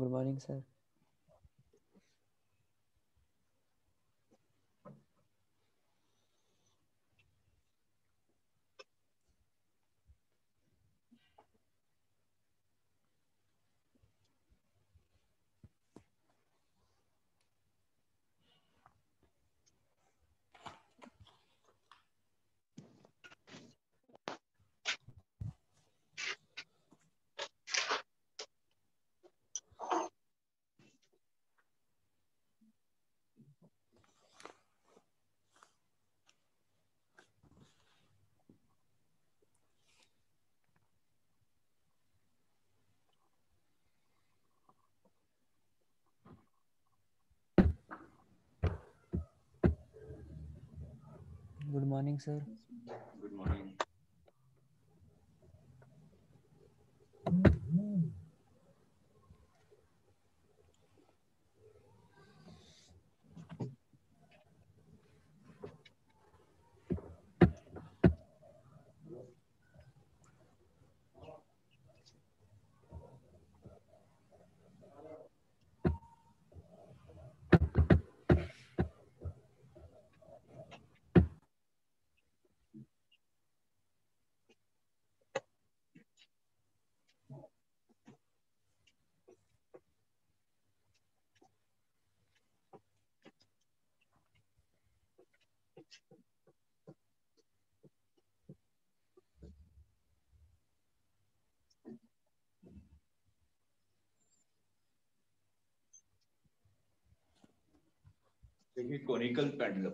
Good morning sir. Good morning sir. Good morning. देखिए conical pendulum,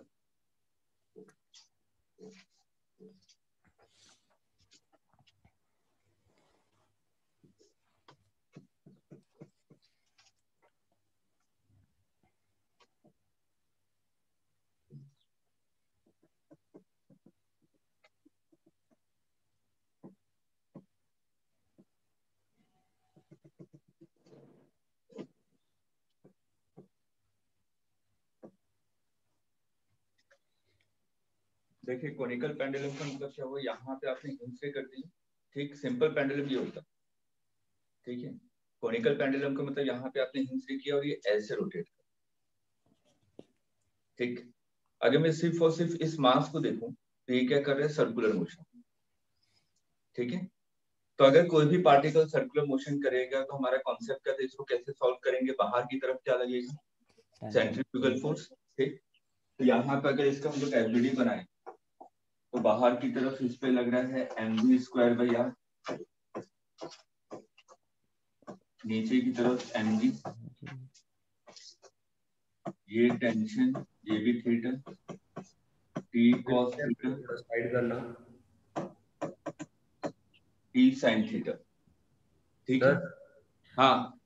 देखिए conical pendulum का मतलब क्या हुआ, यहाँ पे आपने हिंज से कर दी। ठीक, सिंपल पेंडुलम ये होता है। ठीक है, कोनिकल पेंडुलम का मतलब यहाँ पे आपने हिंज से किया और ये ऐसे रोटेट कर। ठीक, अगर मैं सिर्फ और सिर्फ इस मास को देखूं तो ये क्या कर रहा है, सर्कुलर मोशन। ठीक है, तो अगर कोई भी पार्टिकल सर्कुलर मोशन करेगा तो हमारा कॉन्सेप्ट क्या था, इसको कैसे सॉल्व करेंगे, बाहर की तरफ क्या लगेगा, सेंट्रीफ्यूगल फोर्स। ठीक, तो यहाँ पे अगर इसका हम लोग एलबीडी बनाए तो बाहर की तरफ इस पे लग रहा है mv²/r, नीचे की तरफ mg, ये टेंशन, ये भी theta, t cos theta, side करना, t sin थीटा। ठीक है, हाँ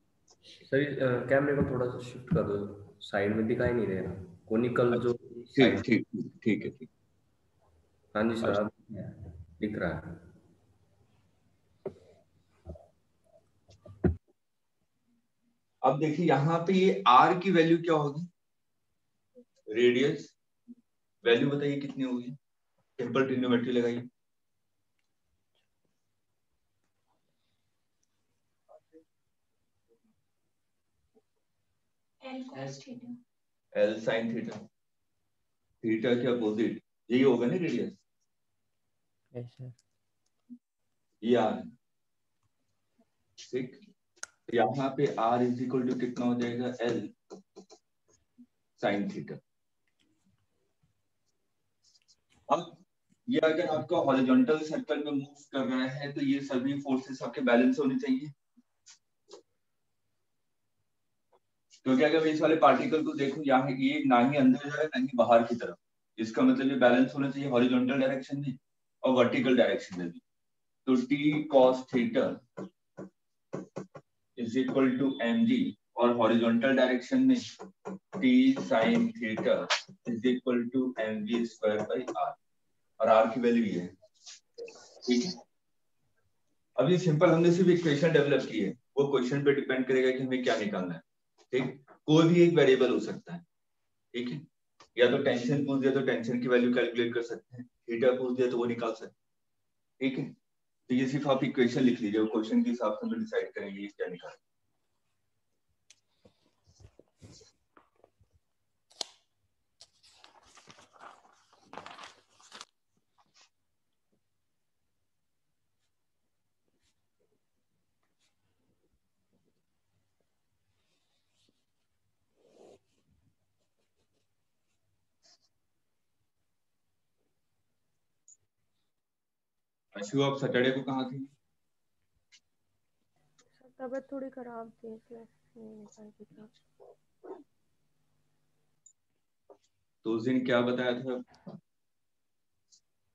सर कैमरे को थोड़ा सा शिफ्ट कर दो, साइड में दिखाई नहीं दे रहा कोनिकल जो ठीक साइड। ठीक ठीक है ठीक। हाँ जी सर, अब दिख रहा है। अब देखिए यहाँ पे ये r की वैल्यू क्या होगी, रेडियस वैल्यू बताइए कितनी होगी, सिंपल ट्रिग्नोमेट्री लगाइए। L sin थीटा, थीटा के अपोजिट यही होगा ना रेडियस, यस सर। ये r। ठीक, तो यहाँ पे r इज इक्वल टू कितना हो जाएगा, L sin थीटा। अब ये अगर आपका हॉरिजॉन्टल सर्कल में मूव कर रहा है तो ये सभी फोर्सेस आपके बैलेंस होने चाहिए, क्योंकि अगर मैं इस वाले पार्टिकल को देखूं, यहाँ ये ना ही अंदर जा रहा है ना ही बाहर की तरफ, इसका मतलब ये बैलेंस होना चाहिए हॉरिजॉन्टल डायरेक्शन में और वर्टिकल डायरेक्शन में भी। तो t cos theta is equal to mg, और हॉरिजॉन्टल डायरेक्शन में t sin theta is equal to mv²/r, और r की वैल्यू ये है। ठीक है, अब ये सिंपल हमने सिर्फ इक्वेशन डेवलप की है, वो क्वेश्चन पे डिपेंड करेगा कि हमें क्या निकालना है। ठीक, कोई भी एक वेरिएबल हो सकता है। ठीक है, या तो टेंशन पूछ दिया तो टेंशन की वैल्यू कैलकुलेट कर सकते हैं, थीटा पूछ दिया तो वो निकाल सकते हैं। ठीक है, तो ये सिर्फ आप इक्वेशन लिख लीजिए, क्वेश्चन के हिसाब से हम डिसाइड करेंगे ये क्या निकालना। अशु आप सैटरडे को कहाँ थी? तबीयत थोड़ी खराब थी इसलिए नहीं निकल पाई थी। तो उस दिन क्या बताया था,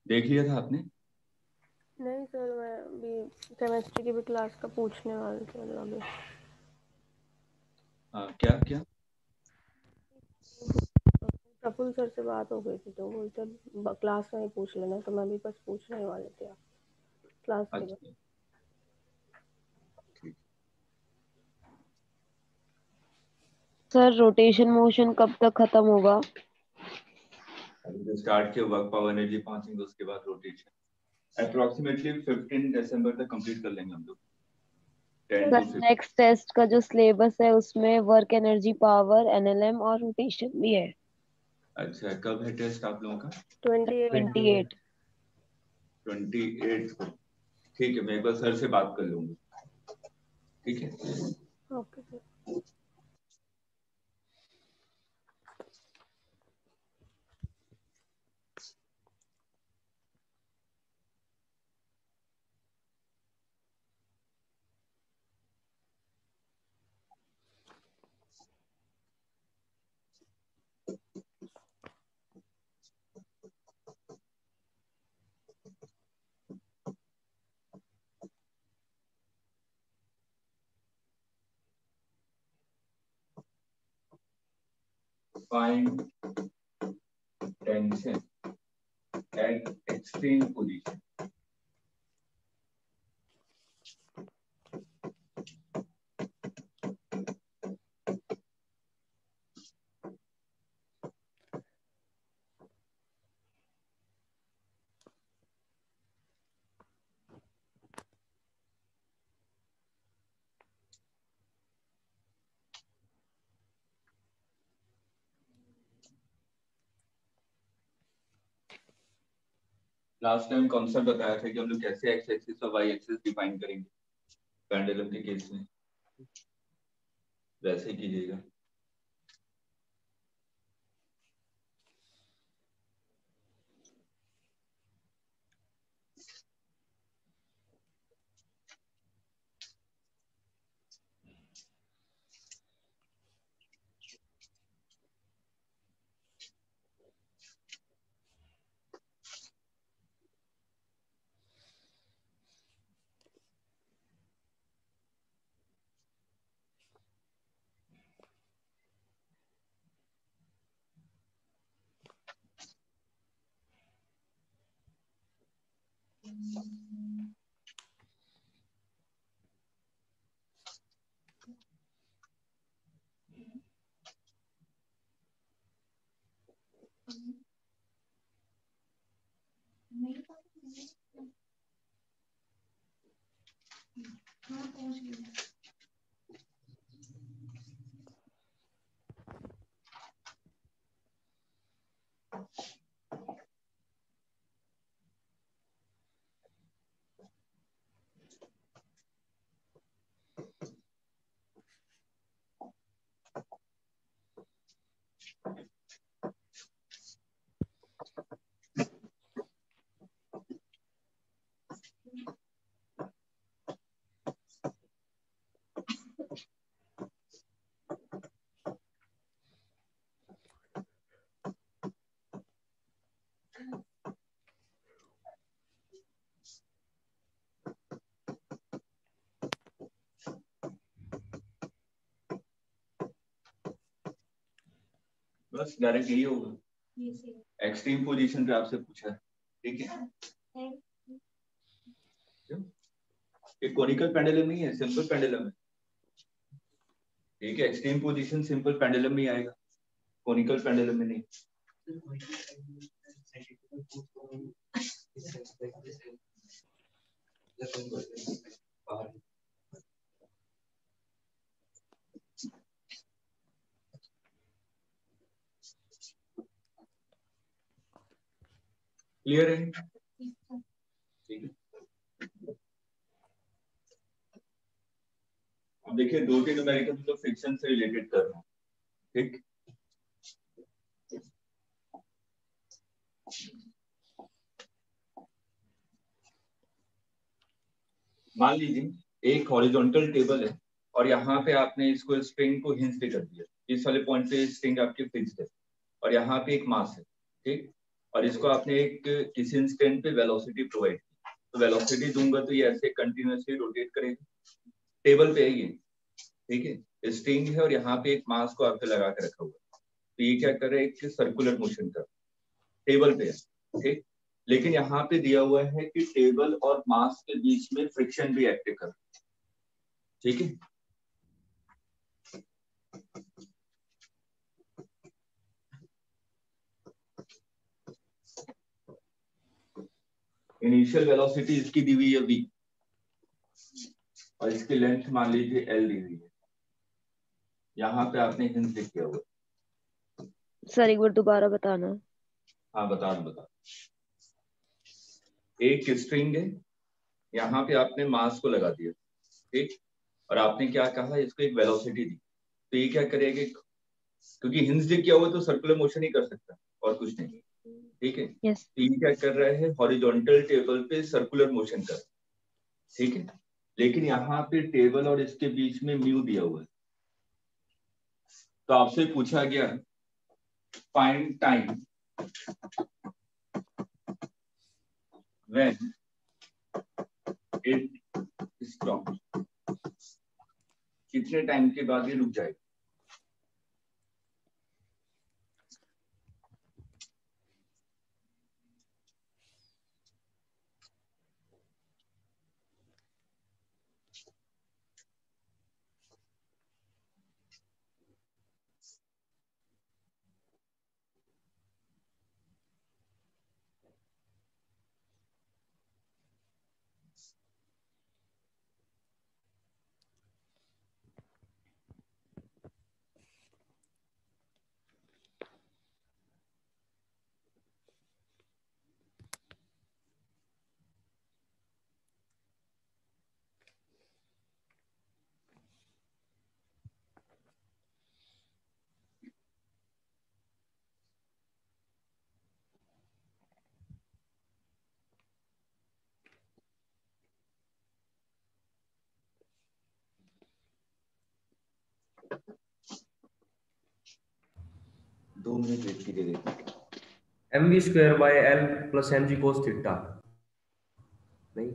देख लिया था आपने? नहीं सर, मैं अभी केमिस्ट्री की भी क्लास का पूछने वाली थी अभी। हाँ, क्या क्या? प्रफुल्ल सर से बात हो गई थी तो बोलते क्लास में ही पूछ लेना, तो मैं भी बस पूछने वाली थी क्लास के बाद। अच्छा, सर रोटेशन मोशन कब तक खत्म होगा? अभी जो स्टार्ट किया वर्क पावर एनर्जी पहुंचेंगे, उसके बाद रोटेशन अप्रोक्सीमेटली 15 दिसंबर तक कंप्लीट कर लेंगे हम लोग। 10 सर to 15। नेक्स्ट टेस्ट का जो सिलेबस है उसमें वर्क एनर्जी पावर एनएलएम और रोटेशन भी है। अच्छा, कब है टेस्ट आप लोगों का? 28। 28 को। ठीक है, मैं एक बार सर से बात कर लूंगा। ठीक है। Okay sir. Find tension at extreme position. Last time concept बताया था कि हम लोग कैसे एक्स एक्सिस और वाई एक्सिस डिफाइन करेंगे पेंडुलम के केस में, वैसे ही कीजिएगा। बस डायरेक्ट यही होगा, एक्सट्रीम पोजीशन पे आपसे पूछा है। ठीक है, ये कोनिकल पेंडुलम नहीं है, सिंपल पेंडुलम है। ठीक है, एक्सट्रीम पोजीशन सिंपल पेंडुलम में आएगा, कोनिकल पेंडुलम में नहीं। क्लियर है? ठीक है, अब देखिए दो तीन न्यूमेरिकल तो फ्रिक्शन से रिलेटेड कर रहा हूँ। ठीक, मान लीजिए एक हॉरिजॉन्टल टेबल है और यहाँ पे आपने इसको स्ट्रिंग को हिंज पे कर दिया, इस वाले पॉइंट पे स्ट्रिंग आपकी फिक्स्ड है और यहाँ पे एक मास है, ठीक, और इसको आपने एक किसी इंस्टेंट पे वेलोसिटी प्रोवाइड की, तो वेलोसिटी दूंगा तो ये ऐसे कंटिन्यूअसली रोटेट करेगा। टेबल पे है ये, ठीक है, स्ट्रिंग है और यहाँ पे एक मास को आपने लगा के रखा हुआ है, तो ये क्या कर रहा है, एक सर्कुलर मोशन कर, टेबल पे है, ठीक। लेकिन यहाँ पे दिया हुआ है कि टेबल और मास के बीच में फ्रिक्शन भी एक्टिव कर, ठीक है। इनिशियल वेलोसिटी इसकी दी हुई है v और इसकी लेंथ मान लीजिए l दी हुई है, यहाँ पे आपने हिंस लिख दिया हुआ है। सर एक बार दोबारा बताना। हाँ बता एक स्ट्रिंग है, यहाँ पे आपने मास को लगा दिया, ठीक, और आपने क्या कहा, इसको एक वेलोसिटी दी, तो ये क्या करेगा, क्योंकि हिंस किया हुआ तो सर्कुलर मोशन ही कर सकता और कुछ नहीं, ठीक है। यस तो ये क्या कर रहा है, हॉरिजॉन्टल टेबल पे सर्कुलर मोशन कर, ठीक है। लेकिन यहाँ पे टेबल और इसके बीच में म्यू दिया हुआ है, तो आपसे पूछा गया find time when it stop, कितने टाइम के बाद ये रुक जाएगा। दो मिनट वेट कीजिए। mv² + L + mg cos theta, नहीं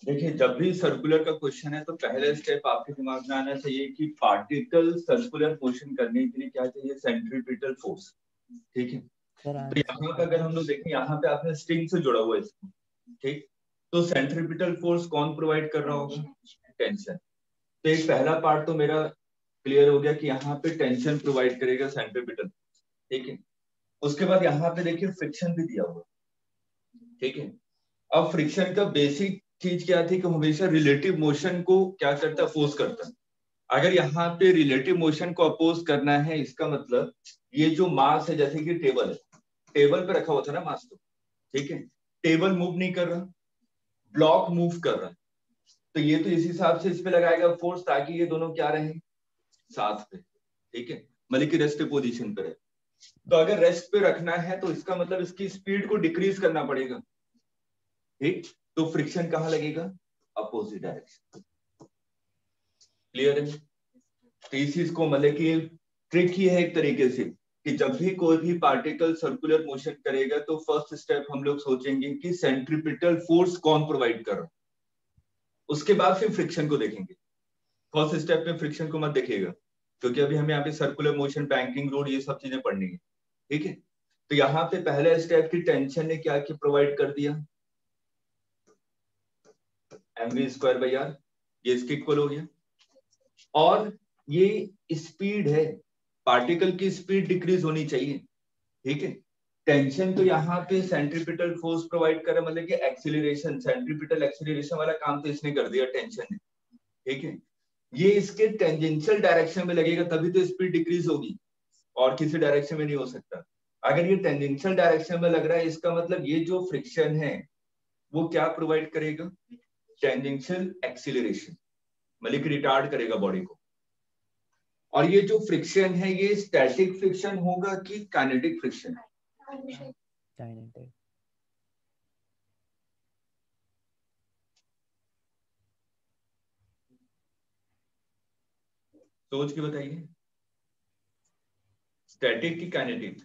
देखिए, जब भी सर्कुलर का क्वेश्चन है तो पहले स्टेप आपके दिमाग में आना चाहिए कि पार्टिकल सर्कुलर मोशन करने के लिए क्या चाहिए, सेंट्रीपिटल फोर्स। ठीक है, तो यहाँ पे अगर हम लोग देखें, यहाँ पे आपने स्ट्रिंग से जोड़ा हुआ है इसको, ठीक, तो सेंट्रीपिटल फोर्स कौन प्रोवाइड कर रहा होगा, टेंशन। तो एक पहला पार्ट तो मेरा क्लियर हो गया कि यहाँ पे टेंशन प्रोवाइड करेगा सेंट्रीपिटल, ठीक है। उसके बाद यहाँ पे देखिए फ्रिक्शन भी दिया हुआ, ठीक है। अब फ्रिक्शन का बेसिक चीज क्या थी कि हमेशा रिलेटिव मोशन को क्या करता है, फोर्स करता है। अगर यहाँ पे रिलेटिव मोशन को अपोज करना है, इसका मतलब ये जो मास है, जैसे कि टेबल है, टेबल पे रखा हुआ था ना मास, तो ठीक है, टेबल मूव नहीं कर रहा, ब्लॉक मूव कर रहा है, तो ये तो इस हिसाब से इस पे लगाएगा फोर्स ताकि ये दोनों क्या रहे, साथ पे, ठीक है, मतलब कि रेस्ट पोजीशन पे रहे। तो अगर रेस्ट पे रखना है तो इसका मतलब इसकी स्पीड को डिक्रीज करना पड़ेगा, ठीक, तो फ्रिक्शन कहाँ लगेगा, अपोजिट डायरेक्शन। क्लियर है? तो इस चीज को मतलब कि ट्रिक ही है एक तरीके से कि जब भी कोई भी पार्टिकल सर्कुलर मोशन करेगा तो फर्स्ट स्टेप हम लोग सोचेंगे कि सेंट्रीपिटल फोर्स कौन प्रोवाइड कर रहा है, उसके बाद फिर फ्रिक्शन को देखेंगे। फर्स्ट स्टेप में फ्रिक्शन को मत देखिएगा, क्योंकि अभी हमें यहाँ पे सर्कुलर मोशन, बैंकिंग रोड, ये सब चीजें पढ़नी है, ठीक है। तो यहाँ पे पहले स्टेप की टेंशन ने क्या प्रोवाइड कर दिया, mv²/r, ये इसकी इक्वल हो गया। और ये स्पीड है, पार्टिकल की स्पीड डिक्रीज होनी चाहिए, ठीक है। टेंशन तो यहाँ पे सेंट्रीपिटल फोर्स प्रोवाइड कर रहा है, मतलब कि एक्सीलरेशन, सेंट्रीपिटल एक्सीलरेशन वाला काम तो इसने कर दिया, टेंशन ने, ठीक है। ये इसके टेंजेंशियल डायरेक्शन में लगेगा तभी तो स्पीड डिक्रीज होगी, और किसी डायरेक्शन में नहीं हो सकता। अगर ये टेंजेंशियल डायरेक्शन में लग रहा है, इसका मतलब ये जो फ्रिक्शन है वो क्या प्रोवाइड करेगा, टेंजेंशियल एक्सीलरेशन, मतलब कि रिटार्ड करेगा बॉडी को। और ये जो फ्रिक्शन है ये स्टैटिक फ्रिक्शन होगा कि काइनेटिक फ्रिक्शन, काइनेटिक। सोच के बताइए, स्टैटिक की काइनेटिक?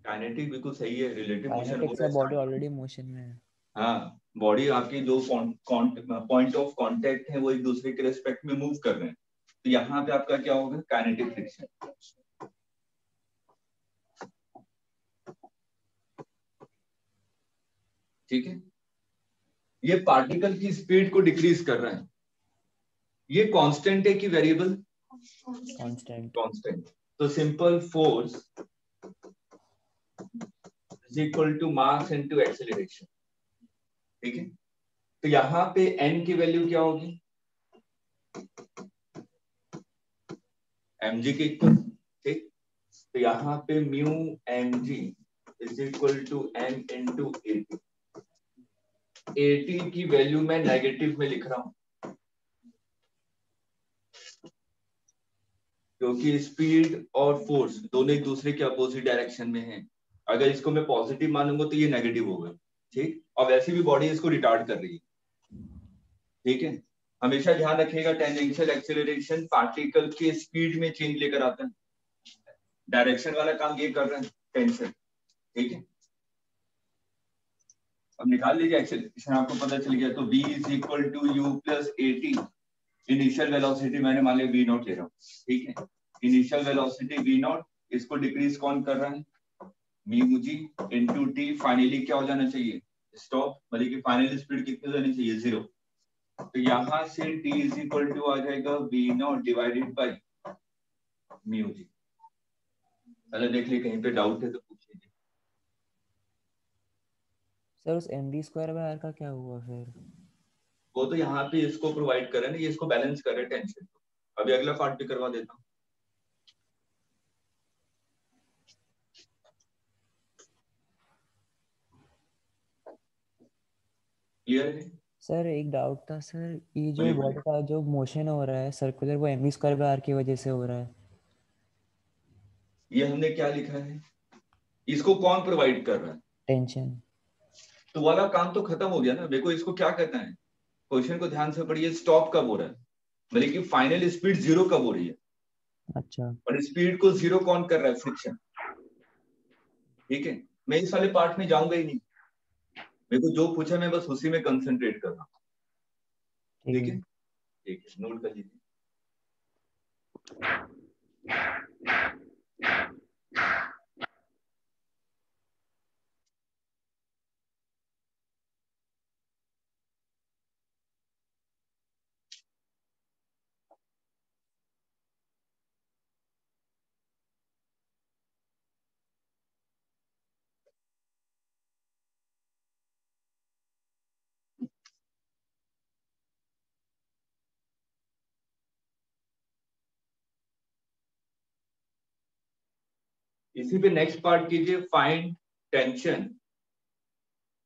काइनेटिक बिल्कुल सही है, रिलेटिव मोशन काइनेटिक हो से रहा बॉडी है। ऑलरेडी मोशन में है। हाँ, बॉडी आपकी जो पॉइंट ऑफ कांटेक्ट है वो एक दूसरे के रिस्पेक्ट में मूव कर रहे हैं, तो यहाँ पे आपका क्या होगा, काइनेटिक फ्रिक्शन। ठीक है, ये पार्टिकल की स्पीड को डिक्रीज कर रहा है। ये कांस्टेंट है कि वेरिएबल, कांस्टेंट। कांस्टेंट। तो simple force is equal to mass into acceleration, ठीक है। तो यहाँ पे n की वैल्यू क्या होगी, mg के इक्वल, ठीक। तो यहाँ पे mu mg is equal to n into 80। 80 की वैल्यू मैं नेगेटिव में लिख रहा हूं क्योंकि स्पीड और फोर्स दोनों एक दूसरे के अपोजिट डायरेक्शन में हैं। अगर इसको मैं पॉजिटिव मानूंगा तो ये नेगेटिव होगा, ठीक। और वैसे भी बॉडी इसको रिटार्ड कर रही है, ठीक है। हमेशा ध्यान रखिएगा टेंजेंशियल एक्सेलरेशन पार्टिकल के स्पीड में चेंज लेकर आता है, डायरेक्शन वाला काम ये कर रहा है टेंशन, ठीक है। अब निकाल लीजिए एक्सेलरेशन, आपको पता चल गया। तो v is equal to u plus 80, initial velocity मैंने मान लिया v नॉट ले रहा हूँ, ठीक है। इनिशियल वेलोसिटी v नॉट, इसको डिक्रीज कौन कर रहा है, mu G into T. Finally क्या हो जाना चाहिए, स्टॉप, मतलब कि फाइनल स्पीड कितनी जानी चाहिए, 0। तो यहां से t इज इक्वल टू आ जाएगा v naught divided by mu g. पहले देख लिए, कहीं पे डाउट है तो पूछ लीजिए। सर उस mv² का क्या हुआ फिर? वो तो यहाँ पे इसको प्रोवाइड कर रहे हैं ना, ये इसको बैलेंस कर रहे हैं टेंशन। अभी अगला पार्ट भी करवा देता हूँ। क्लियर है? सर एक डाउट था सर, ये जो बोलिए बॉडी बोलिए। का जो मोशन हो रहा है सर्कुलर, वो mv² की वजह से हो रहा है? ये हमने क्या लिखा है, इसको कौन प्रोवाइड कर रहा है, टेंशन। तो वाला काम तो खत्म हो गया ना। देखो इसको क्या कहना है, क्वेश्चन को ध्यान से पढ़िए, स्टॉप कब हो रहा है, मतलब कि फाइनल स्पीड 0 कब हो रही है, अच्छा। और स्पीड को 0 कौन कर रहा है, फ्रिक्शन, ठीक है। मैं इस वाले पार्ट में जाऊंगा ही नहीं, मेरे को जो पूछा मैं बस उसी में कंसंट्रेट कर रहा हूँ, ठीक ठीक है। है। ठीक है, नोट कर लीजिए। इसी पे नेक्स्ट पार्ट कीजिए, find tension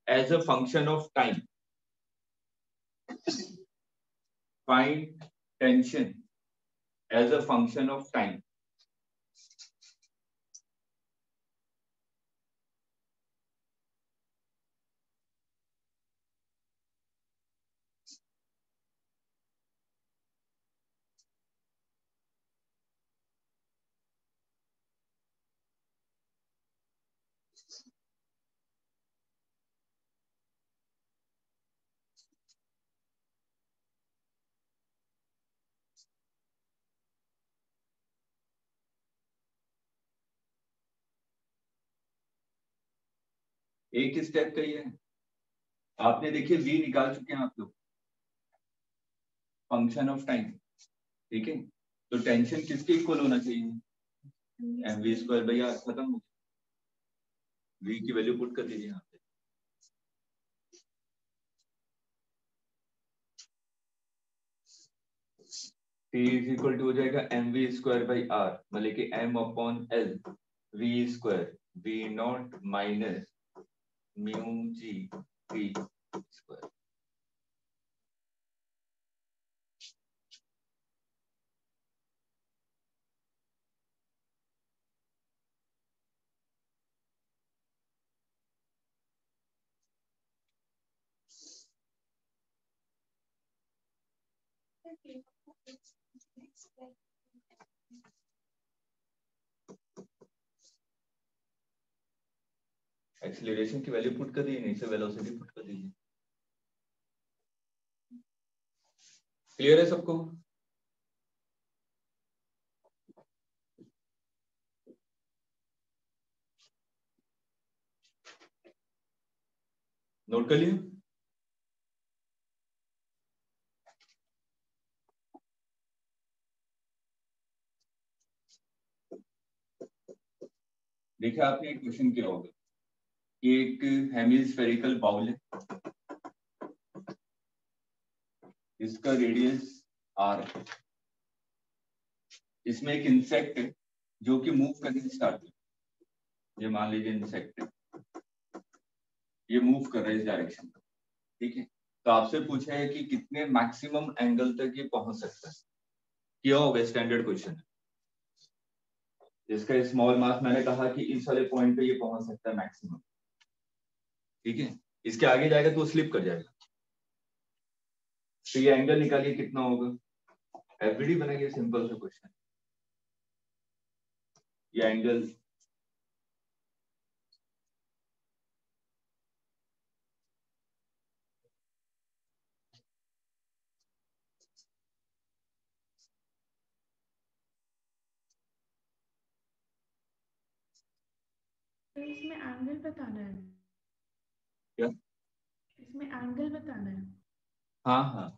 as a function of time. Find tension as a function of time. एक स्टेप का ही है, आपने देखिए v निकाल चुके हैं आप लोग, फंक्शन ऑफ टाइम, ठीक है। तो टेंशन किसके इक्वल होना चाहिए, mv²/r, खत्म हो गया। v की वैल्यू पुट कर दीजिए यहाँ पे। t इज इक्वल टू हो जाएगा mv²/r, मतलब कि m/l v², v not minus mu G T square. Acceleration की वैल्यू पुट कर दीजिए, नहीं से वेलोसिटी पुट कर दीजिए। क्लियर है सबको? नोट कर लिया? देखिए आपने एक क्वेश्चन किया होगा, एक हेमिस्फेरिकल बाउल है, इसका रेडियस r है। इसमें एक इंसेक्ट है जो कि मूव करने स्टार्ट है। ये मान लीजिए इंसेक्ट है, ये मूव कर रहा है इस डायरेक्शन में, ठीक है। तो आपसे पूछा है कि कितने मैक्सिमम एंगल तक ये पहुंच सकता है। किया होगा, स्टैंडर्ड क्वेश्चन है। जिसका स्मॉल मास मैंने कहा कि इस वाले पॉइंट पे ये पहुंच सकता है मैक्सिमम, ठीक है। इसके आगे जाएगा तो स्लिप कर जाएगा। तो ये एंगल निकालिए कितना होगा। एवरीडी बनाइए, सिंपल सा क्वेश्चन। ये एंगल इसमें एंगल बताना है। क्या? इसमें एंगल बताना है। हाँ हाँ,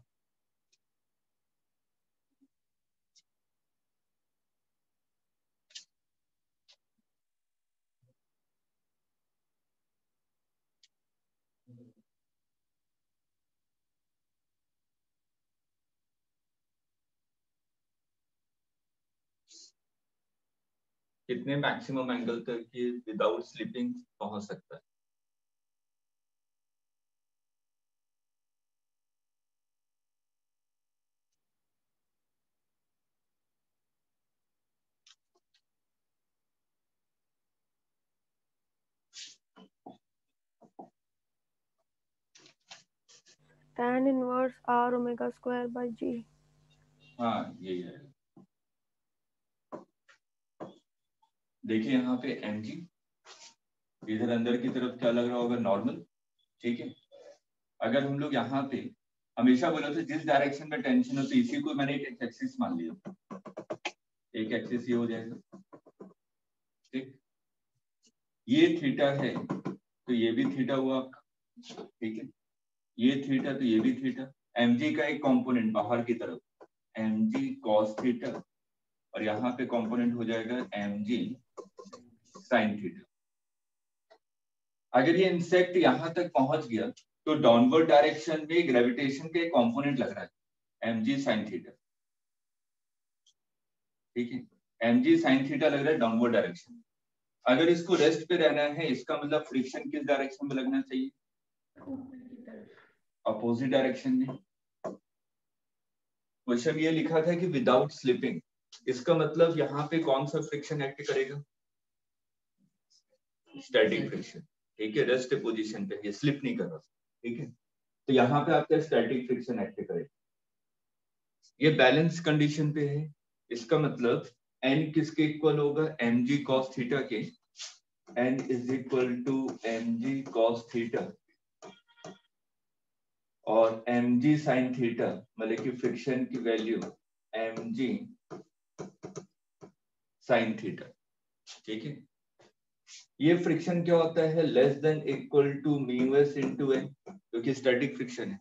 कितने मैक्सिमम एंगल तक ये विदाउट स्लिपिंग पहुंच सकता है। tan inverse r omega square by g। हाँ यही है। देखिए यहाँ पे mg, इधर अंदर की तरफ क्या लग रहा होगा, नॉर्मल, ठीक है। अगर हम लोग यहाँ पे हमेशा बोला था जिस डायरेक्शन में टेंशन हो, तो इसी को मैंने एक एक्सिस मान लिया। एक एक्सिस ये हो जाएगा, ठीक। ये थीटा है तो ये भी थीटा हुआ, ठीक है। ये थीटा तो ये भी थीटा। mg का एक कंपोनेंट बाहर की तरफ mg cos थीटा, और यहाँ पे कंपोनेंट हो जाएगा mg sin थीटा। अगर ये इंसेक्ट यहाँ तक पहुंच गया तो डाउनवर्ड डायरेक्शन में ग्रेविटेशन के कंपोनेंट लग रहा है mg sin थीटा, ठीक है। mg sin थीटा लग रहा है डाउनवर्ड डायरेक्शन में। अगर इसको रेस्ट पे रहना है, इसका मतलब फ्रिक्शन किस डायरेक्शन में लगना चाहिए, ऊपर की तरफ। अपोजिट डायरेक्शन में। क्वेश्चन ये लिखा था कि विदाउट स्लिपिंग, इसका मतलब यहाँ पे कौन सा फ्रिक्शन एक्ट करेगा, स्टैटिक फ्रिक्शन, ठीक है। रेस्ट पोजीशन पे, ये स्लिप नहीं कर रहा, ठीक है। तो यहाँ पे आपका स्टैटिक फ्रिक्शन एक्ट करेगा। ये बैलेंस कंडीशन पे है, इसका मतलब n किसके इक्वल होगा, mg cos थीटा के। n is equal to mg cos theta और mg sin थीटा, मतलब कि फ्रिक्शन की वैल्यू mg sin थीटा, ठीक है। ये फ्रिक्शन क्या होता है, less than equal to mu s into n, क्योंकि स्टैटिक फ्रिक्शन है,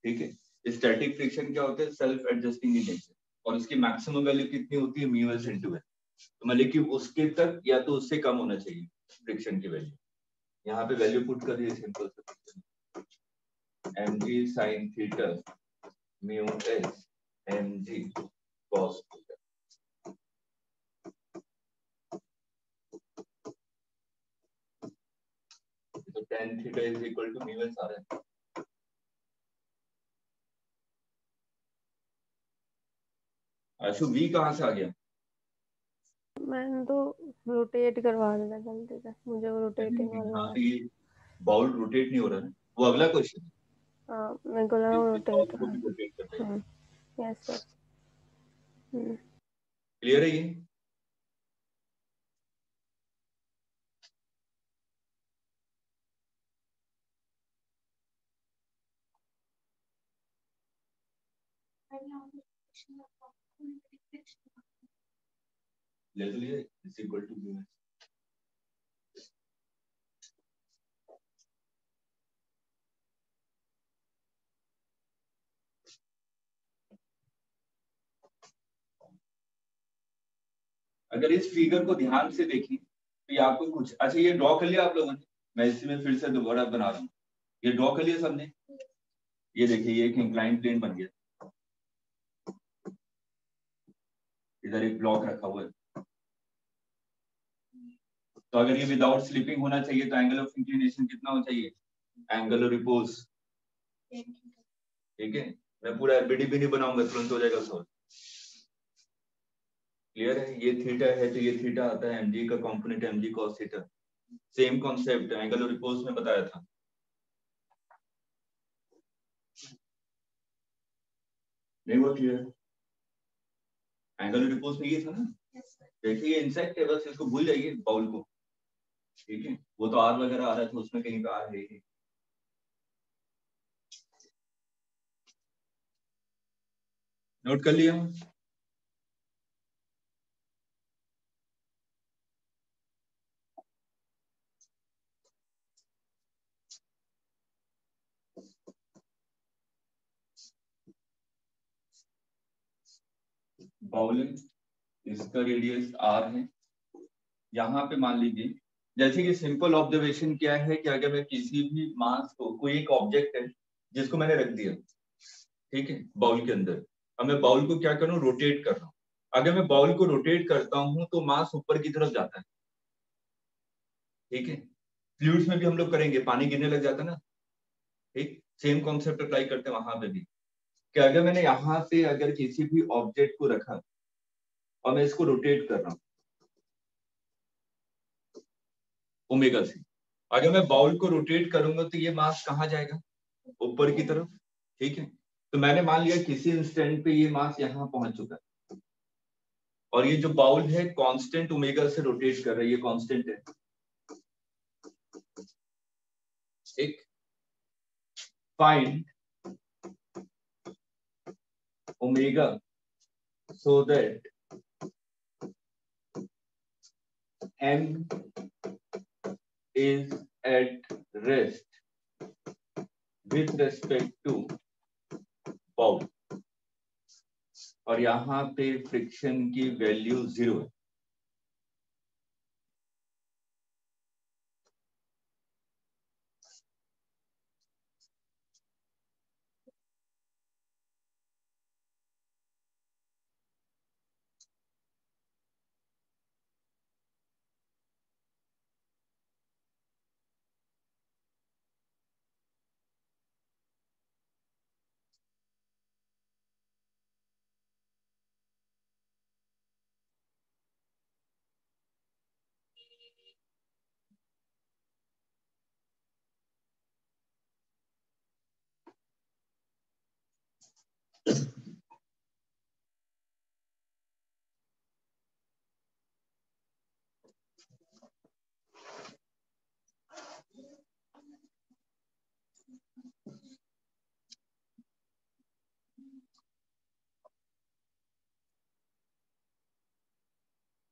ठीक है। स्टैटिक फ्रिक्शन क्या होता है, सेल्फ एडजस्टिंग इन नेचर, और उसकी मैक्सिमम वैल्यू कितनी होती है, म्यू एस इंटू एन। तो मतलब कि उसके तक या तो उससे कम होना चाहिए फ्रिक्शन की वैल्यू। यहाँ पे वैल्यू पुट कर दिए, सिंपल सा, mg sin theta mu s mg cos theta. तो tan theta is equal to mu s आ रहा है। आशु v कहाँ से आ गया, मैंने तो रोटेट करवा दिया गलती से, मुझे वो रोटेटिंग वाला यहाँ है। पे ये बाउल रोटेट नहीं हो रहा है, वो अगला क्वेश्चन है। हाँ मेरे को लगा वो रोटेट को भी रोटेट करता है। Yes sir. क्लियर है ये। ले तो लिया, is equal to mu s. अगर इस फिगर को ध्यान से देखें तो ये आपको कुछ, अच्छा ये ड्रॉ कर लिया आप लोगों ने, मैं इसमें फिर से दोबारा बना रहा हूँ। ये ड्रॉ कर लिया सबने, ये देखिए ये एक इंक्लाइन प्लेन बन गया, इधर एक ब्लॉक रखा हुआ है, तो अगर ये विदाउट स्लिपिंग होना चाहिए तो एंगल ऑफ इंक्लिनेशन कितना होना चाहिए, एंगल ऑफ रिपोज, ठीक है। मैं पूरा एफबीडी भी नहीं बनाऊंगा, तुरंत हो जाएगा सॉल्व। क्लियर है, ये थीटा है तो ये थीटा आता है, एमजी का component MG cos theta, same concept angle of repose में बताया था। नहीं वो क्लियर, एंगल ऑफ रिपोज में ये था ना, देखिए इंसेक्ट है, बस इसको भूल जाइए बाउल को, ठीक है। वो तो आर वगैरह आ रहा था उसमें, कहीं पे आर है ही। नोट कर लिया, बाउल है, इसका रेडियस आर है। यहाँ पे मान लीजिए जैसे कि सिंपल ऑब्जर्वेशन क्या है कि अगर मैं किसी भी मास को, कोई एक ऑब्जेक्ट है जिसको मैंने रख दिया, ठीक है, बाउल के अंदर, अब मैं बाउल को क्या कर रहा हूँ, रोटेट कर रहा हूँ। अगर मैं बाउल को रोटेट करता हूँ तो मास ऊपर की तरफ जाता है, ठीक है। फ्लूइड्स में भी हम लोग करेंगे, पानी गिरने लग जाता है ना, ठीक, सेम कॉन्सेप्ट अप्लाई करते हैं वहां पे भी, कि अगर मैंने यहाँ से अगर किसी भी ऑब्जेक्ट को रखा और मैं इसको रोटेट कर रहा हूँ ओमेगा से, अगर मैं बाउल को रोटेट करूंगा तो ये मास कहाँ जाएगा, ऊपर की तरफ, ठीक है। तो मैंने मान लिया किसी इंस्टेंट पे ये मास यहाँ पहुंच चुका है, और ये जो बाउल है कांस्टेंट ओमेगा से रोटेट कर रहा है, ये कांस्टेंट है, ठीक। Find omega so that m is at rest with respect to bowl, और यहाँ पे फ्रिक्शन की वैल्यू 0 है।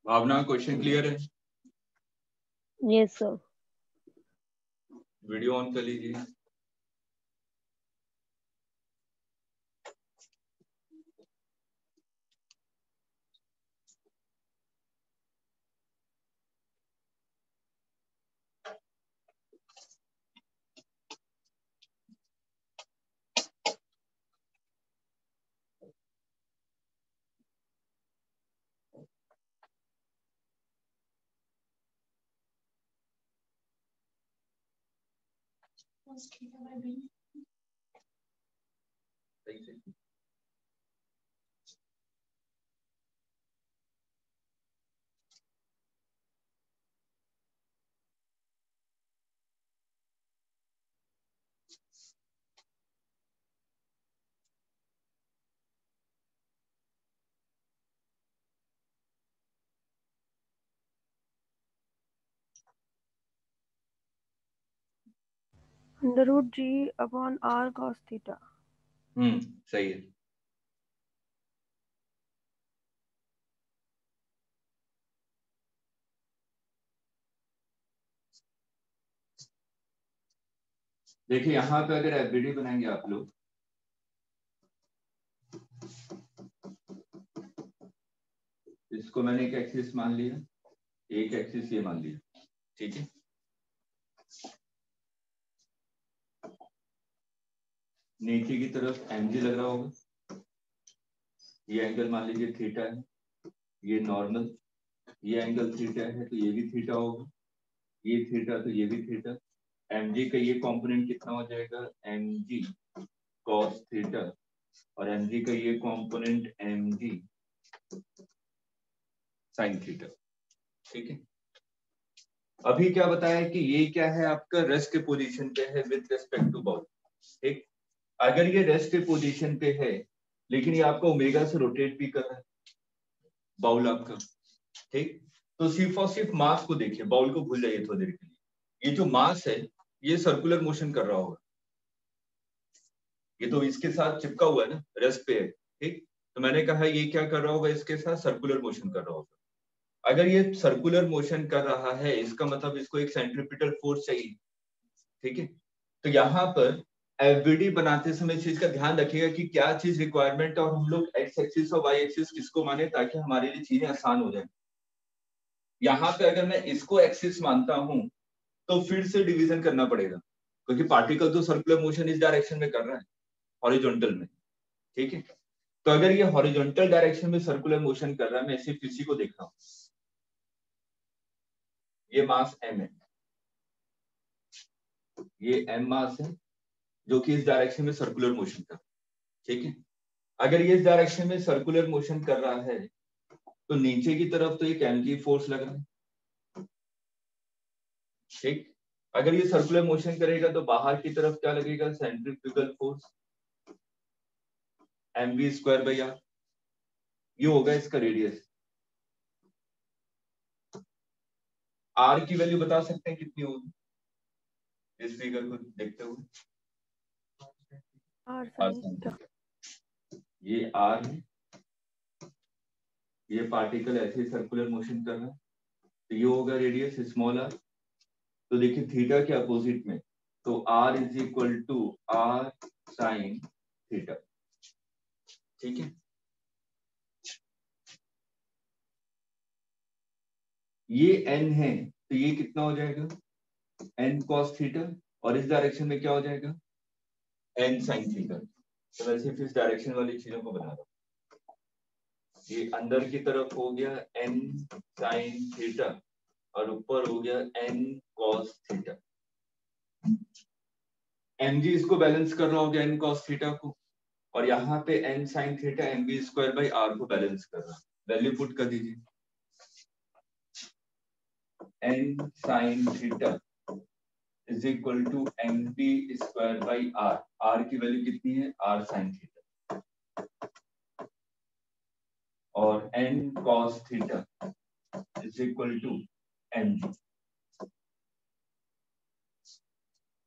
भावना, क्वेश्चन क्लियर है? Yes sir. वीडियो ऑन कर लीजिए। सही से √g/r cos थीटा। सही है। देखिए यहाँ पे अगर एफबीडी बनाएंगे आप लोग, इसको मैंने एक एक्सिस मान लिया, एक एक्सिस ये मान लिया, ठीक है। नीचे की तरफ mg लग रहा होगा, ये एंगल मान लीजिए थीटा है, ये नॉर्मल, ये एंगल थीटा है तो ये भी थीटा होगा, ये थीटा तो ये भी थीटा। mg का ये कंपोनेंट कितना हो जाएगा, mg cos थीटा, और mg का ये कंपोनेंट mg sin थीटा। ठीक है, अभी क्या बताया कि ये क्या है आपका रेस्ट के पोजीशन पे है विद रिस्पेक्ट टू बाउल। ठीक, अगर ये रेस्ट के पोजीशन पे है लेकिन ये आपका ओमेगा से रोटेट भी कर रहा है बाउल आपका। ठीक, तो सिर्फ और सिर्फ मास को देखिए, बाउल को भूल जाइए थोड़ी देर के लिए। ये जो मास है ये सर्कुलर मोशन कर रहा होगा, ये तो इसके साथ चिपका हुआ है ना, रेस्ट पे है। ठीक, तो मैंने कहा ये क्या कर रहा होगा, इसके साथ सर्कुलर मोशन कर रहा होगा। अगर ये सर्कुलर मोशन कर रहा है इसका मतलब इसको एक सेंट्रीपिटल फोर्स चाहिए। ठीक है, तो यहाँ पर एफबीडी बनाते समय इस चीज का ध्यान रखिएगा कि क्या चीज रिक्वायरमेंट है और हम लोग एक्स एक्सिस और वाई एक्सिस किसको माने ताकि हमारे लिए चीजें आसान हो जाए। यहाँ पे अगर मैं इसको एक्सिस मानता हूं तो फिर से डिवीजन करना पड़ेगा क्योंकि पार्टिकल तो सर्कुलर मोशन इस डायरेक्शन में कर रहा है, हॉरिजॉन्टल में। ठीक है, तो अगर ये हॉरिजॉन्टल डायरेक्शन में सर्कुलर मोशन कर रहा है, मैं सिर्फ इसी को देख रहा हूं, ये मास m है, ये m मास है जो कि इस डायरेक्शन में सर्कुलर मोशन कर रहा है। ठीक है, अगर ये इस डायरेक्शन में सर्कुलर मोशन कर रहा है तो नीचे की तरफ तो एक mg फोर्स लग रहा है। ठीक, अगर ये सर्कुलर मोशन करेगा तो बाहर की तरफ क्या लगेगा, centrifugal force mv square by r, ये होगा इसका रेडियस। r की वैल्यू बता सकते हैं कितनी होगी इस फिगर को देखते हुए, r r sine sin theta. Theta. ये r है, ये पार्टिकल ऐसे सर्कुलर मोशन कर रहा है तो ये होगा रेडियस स्मॉल r। तो देखिए थीटा के अपोजिट में, तो r is equal to r sine theta. ठीक है, ये n है तो ये कितना हो जाएगा, n cos थीटा, और इस डायरेक्शन में क्या हो जाएगा, n sin थीटा। तो मैं सिर्फ इस डायरेक्शन वाली चीजों को बना रहा हूँ। ये अंदर की तरफ हो गया n sin थीटा और ऊपर हो गया n cos थीटा। mg इसको बैलेंस कर रहा हो गया n cos थीटा को, और यहाँ पे n sin theta mv square by r को बैलेंस कर रहा है। वैल्यू पुट कर दीजिए, n sin theta is equal to mv square by r। r की वैल्यू कितनी है, r sin थीटा, और n cos theta is equal to mg।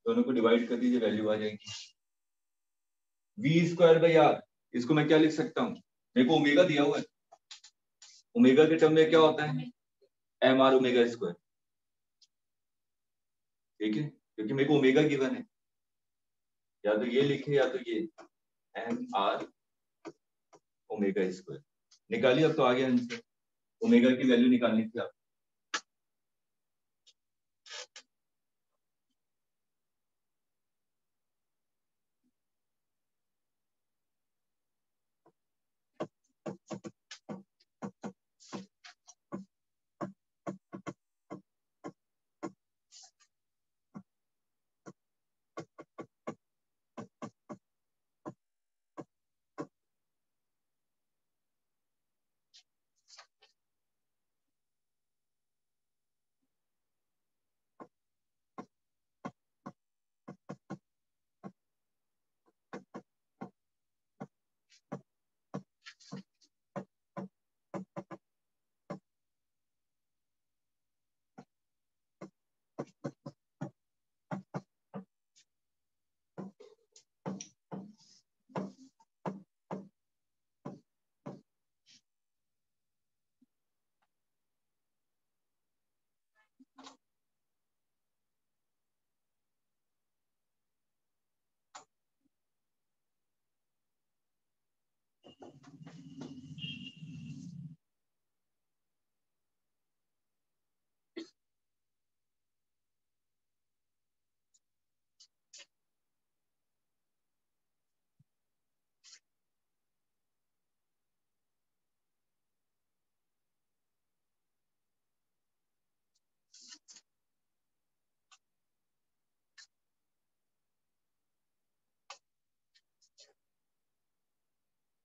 दोनों को डिवाइड कर दीजिए, वैल्यू आ जाएगी v स्क्वायर बाई r। इसको मैं क्या लिख सकता हूँ, मेरे को ओमेगा दिया हुआ है, ओमेगा के टर्म में क्या होता है, एम आर ओमेगा स्क्वायर। ठीक है, क्योंकि मेरे को ओमेगा गिवन है, या तो ये लिखे या तो ये एम आर ओमेगा स्क्वायर। निकालिए, अब तो आ गया आंसर, ओमेगा की वैल्यू निकालनी थी आप।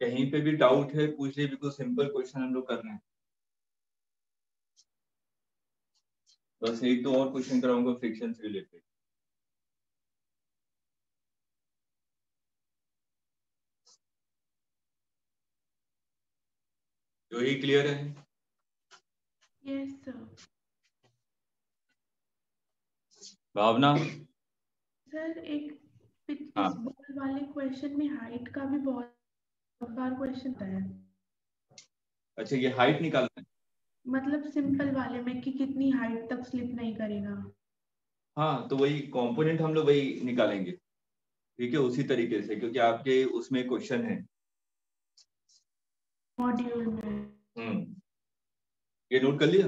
कहीं पे भी डाउट है पूछ ले, बिल्कुल सिंपल क्वेश्चन हम लोग कर रहे हैं। बस एक दो और क्वेश्चन कराऊंगा फ्रिक्शन से रिलेटेड। जो ही क्लियर है? Yes sir. भावना? सर इस हाँ। बॉल वाले क्वेश्चन में हाइट का भी बहुत बार क्वेश्चन था है। अच्छा, ये हाइट निकालना है? मतलब सिंपल वाले में कि कितनी हाइट तक स्लिप नहीं करेगा। हाँ, तो वही कंपोनेंट हम लोग वही निकालेंगे, ठीक है, उसी तरीके से, क्योंकि आपके उसमें क्वेश्चन है मॉड्यूल में। ये नोट कर लिया?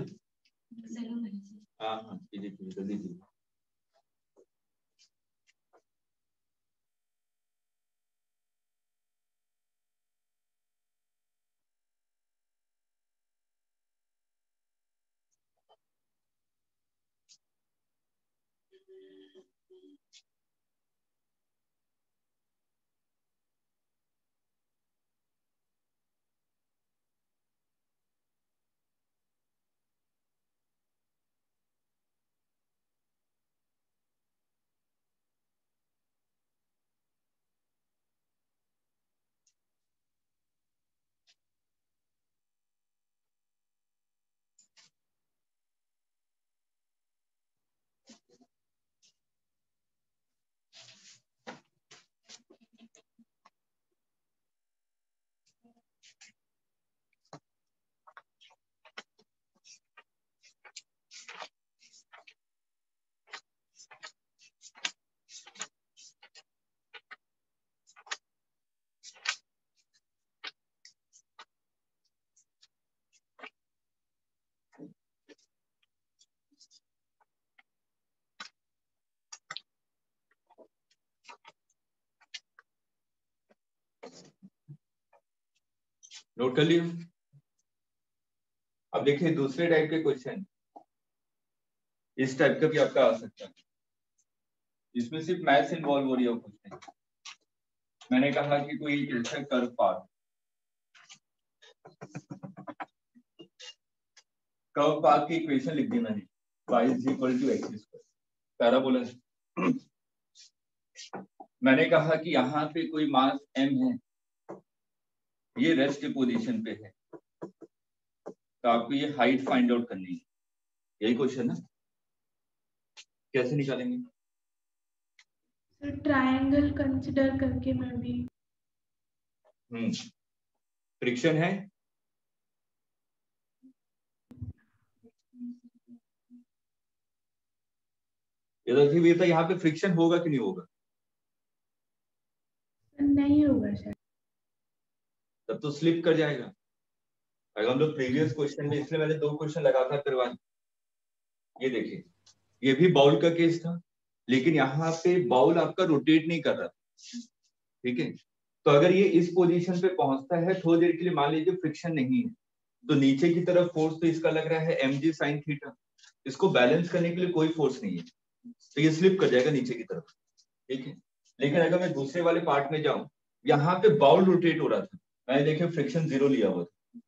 हाँ हाँ, कीजिए कीजिए, जल्दी कीजिए। नोट कर लिया? अब देखिए दूसरे टाइप के क्वेश्चन इस टाइप का भी आपका आ सकता है, इसमें सिर्फ मैथ्स इन्वॉल्व हो रही है क्वेश्चन। मैंने कहा कि कोई एक ऐसा कर्व पाथ, कर्व पाथ की इक्वेशन लिख दी मैंने, y is equal to x square, parabola. मैंने कहा कि यहाँ पे कोई मास m है, ये रेस्ट पोजीशन पे है, तो आपको ये हाइट फाइंड आउट करनी है। यही क्वेश्चन है, कैसे निकालेंगे? सर ट्रायंगल कंसिडर करके मैं भी। फ्रिक्शन है, ये देखिए भी था, यहाँ पे फ्रिक्शन होगा कि नहीं होगा? नहीं होगा शायद। तब तो स्लिप कर जाएगा। अगर हम लोग प्रीवियस क्वेश्चन में, इसलिए मैंने दो क्वेश्चन लगातार करवाए। ये देखिए, ये भी बाउल का केस था, लेकिन यहाँ पे बाउल आपका रोटेट नहीं कर रहा, ठीक है। तो अगर ये इस पोजीशन पे पहुंचता है थोड़ी देर के लिए, मान लीजिए फ्रिक्शन नहीं है, तो नीचे की तरफ फोर्स तो इसका लग रहा है mg sin थीटा, इसको बैलेंस करने के लिए कोई फोर्स नहीं है, तो ये स्लिप कर जाएगा नीचे की तरफ, ठीक है। लेकिन अगर मैं दूसरे वाले पार्ट में जाऊं, यहाँ पे बाउल रोटेट हो रहा था, मैंने देखे फ्रिक्शन 0 लिया हुआ था,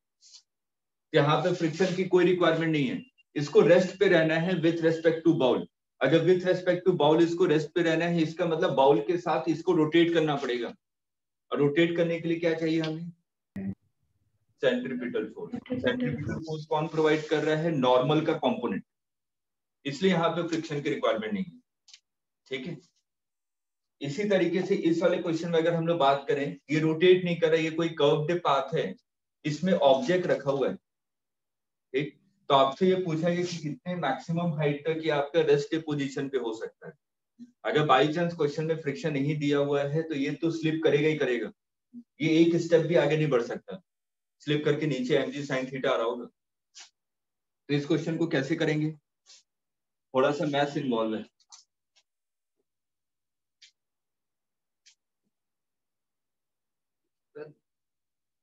यहाँ पे फ्रिक्शन की कोई रिक्वायरमेंट नहीं है, इसको रेस्ट पे रहना है विथ रेस्पेक्ट टू बाउल। अगर विथ रेस्पेक्ट टू बाउल इसको रेस्ट पे रहना है, इसका मतलब बाउल के साथ इसको रोटेट करना पड़ेगा, और रोटेट करने के लिए क्या चाहिए हमें? Centripetal force. सेंट्रीपिटल फोर्स कौन प्रोवाइड कर रहा है? नॉर्मल का कंपोनेंट, इसलिए यहाँ पे फ्रिक्शन की रिक्वायरमेंट नहीं है, ठीक है। इसी तरीके से इस वाले क्वेश्चन में अगर हम लोग बात करें, ये रोटेट नहीं कर रहा है, ये कोई कर्व्ड पाथ है, इसमें ऑब्जेक्ट रखा हुआ है, ठीक। तो आपसे ये पूछा गया कि कितने मैक्सिमम हाइट तक ये आपका रेस्ट पोजीशन पे हो सकता है। अगर बाई चांस क्वेश्चन में फ्रिक्शन नहीं दिया हुआ है, तो ये तो स्लिप करेगा ही करेगा, ये एक स्टेप भी आगे नहीं बढ़ सकता, स्लिप करके नीचे mg sin थीटा आ रहा होगा। तो इस क्वेश्चन को कैसे करेंगे? थोड़ा सा मैथ्स इन्वॉल्व है।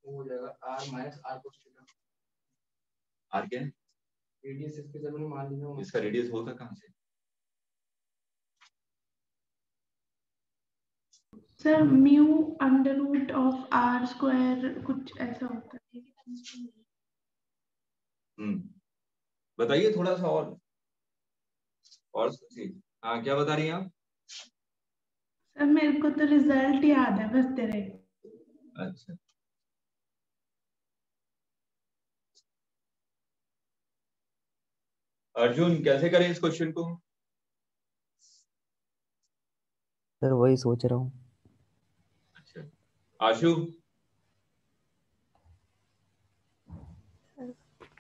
हो जाएगा r minus r cos theta. R क्या है? रेडियस इसके जरूर मान लीजिए, इसका रेडियस होगा कहाँ से? Sir mu under root of r square कुछ ऐसा होता है। बताइए थोड़ा सा और सोचिए। हाँ, क्या बता रही हैं आप? सर मेरे को तो रिजल्ट याद है बस तेरे। अच्छा, अर्जुन कैसे करें इस क्वेश्चन को? सर वही सोच रहा हूँ। अच्छा, आशु?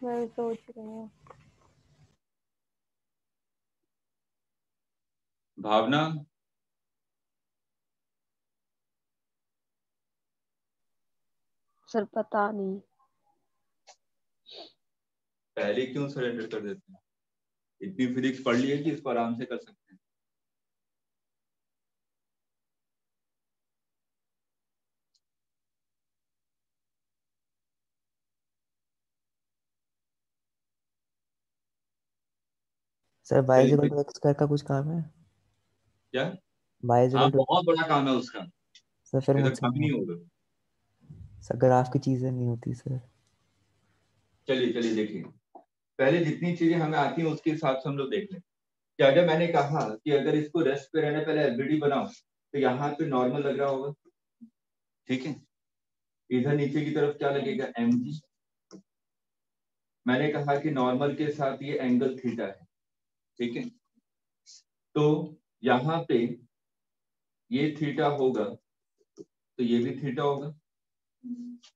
मैं सोच रही हूँ। भावना? सर पता नहीं। पहले क्यों सरेंडर कर देते हैं? इतनी फिजिक्स पढ़ ली है कि इसको आराम से कर सकते हैं। सर y चलिए इक्वल टू x स्क्वायर का कुछ काम है? क्या? y हाँ, इक्वल टू, बहुत बड़ा काम है उसका, सर फिर ये तो मुझसे काम ही नहीं नहीं होता होगा। सर, ग्राफ की चीजें नहीं होती सर। चलिए चलिए देखिए, पहले जितनी चीजें हमें आती हैं उसके हिसाब से हम लोग देख लें। क्या जब मैंने कहा कि अगर इसको रेस्ट पे रहने पहले एलबीडी बनाओ, तो यहाँ पे नॉर्मल लग रहा होगा, ठीक है। इधर नीचे की तरफ क्या लगेगा? mg। मैंने कहा कि नॉर्मल के साथ ये एंगल थीटा है, ठीक है। तो यहाँ पे ये थीटा होगा, तो ये भी थीटा होगा।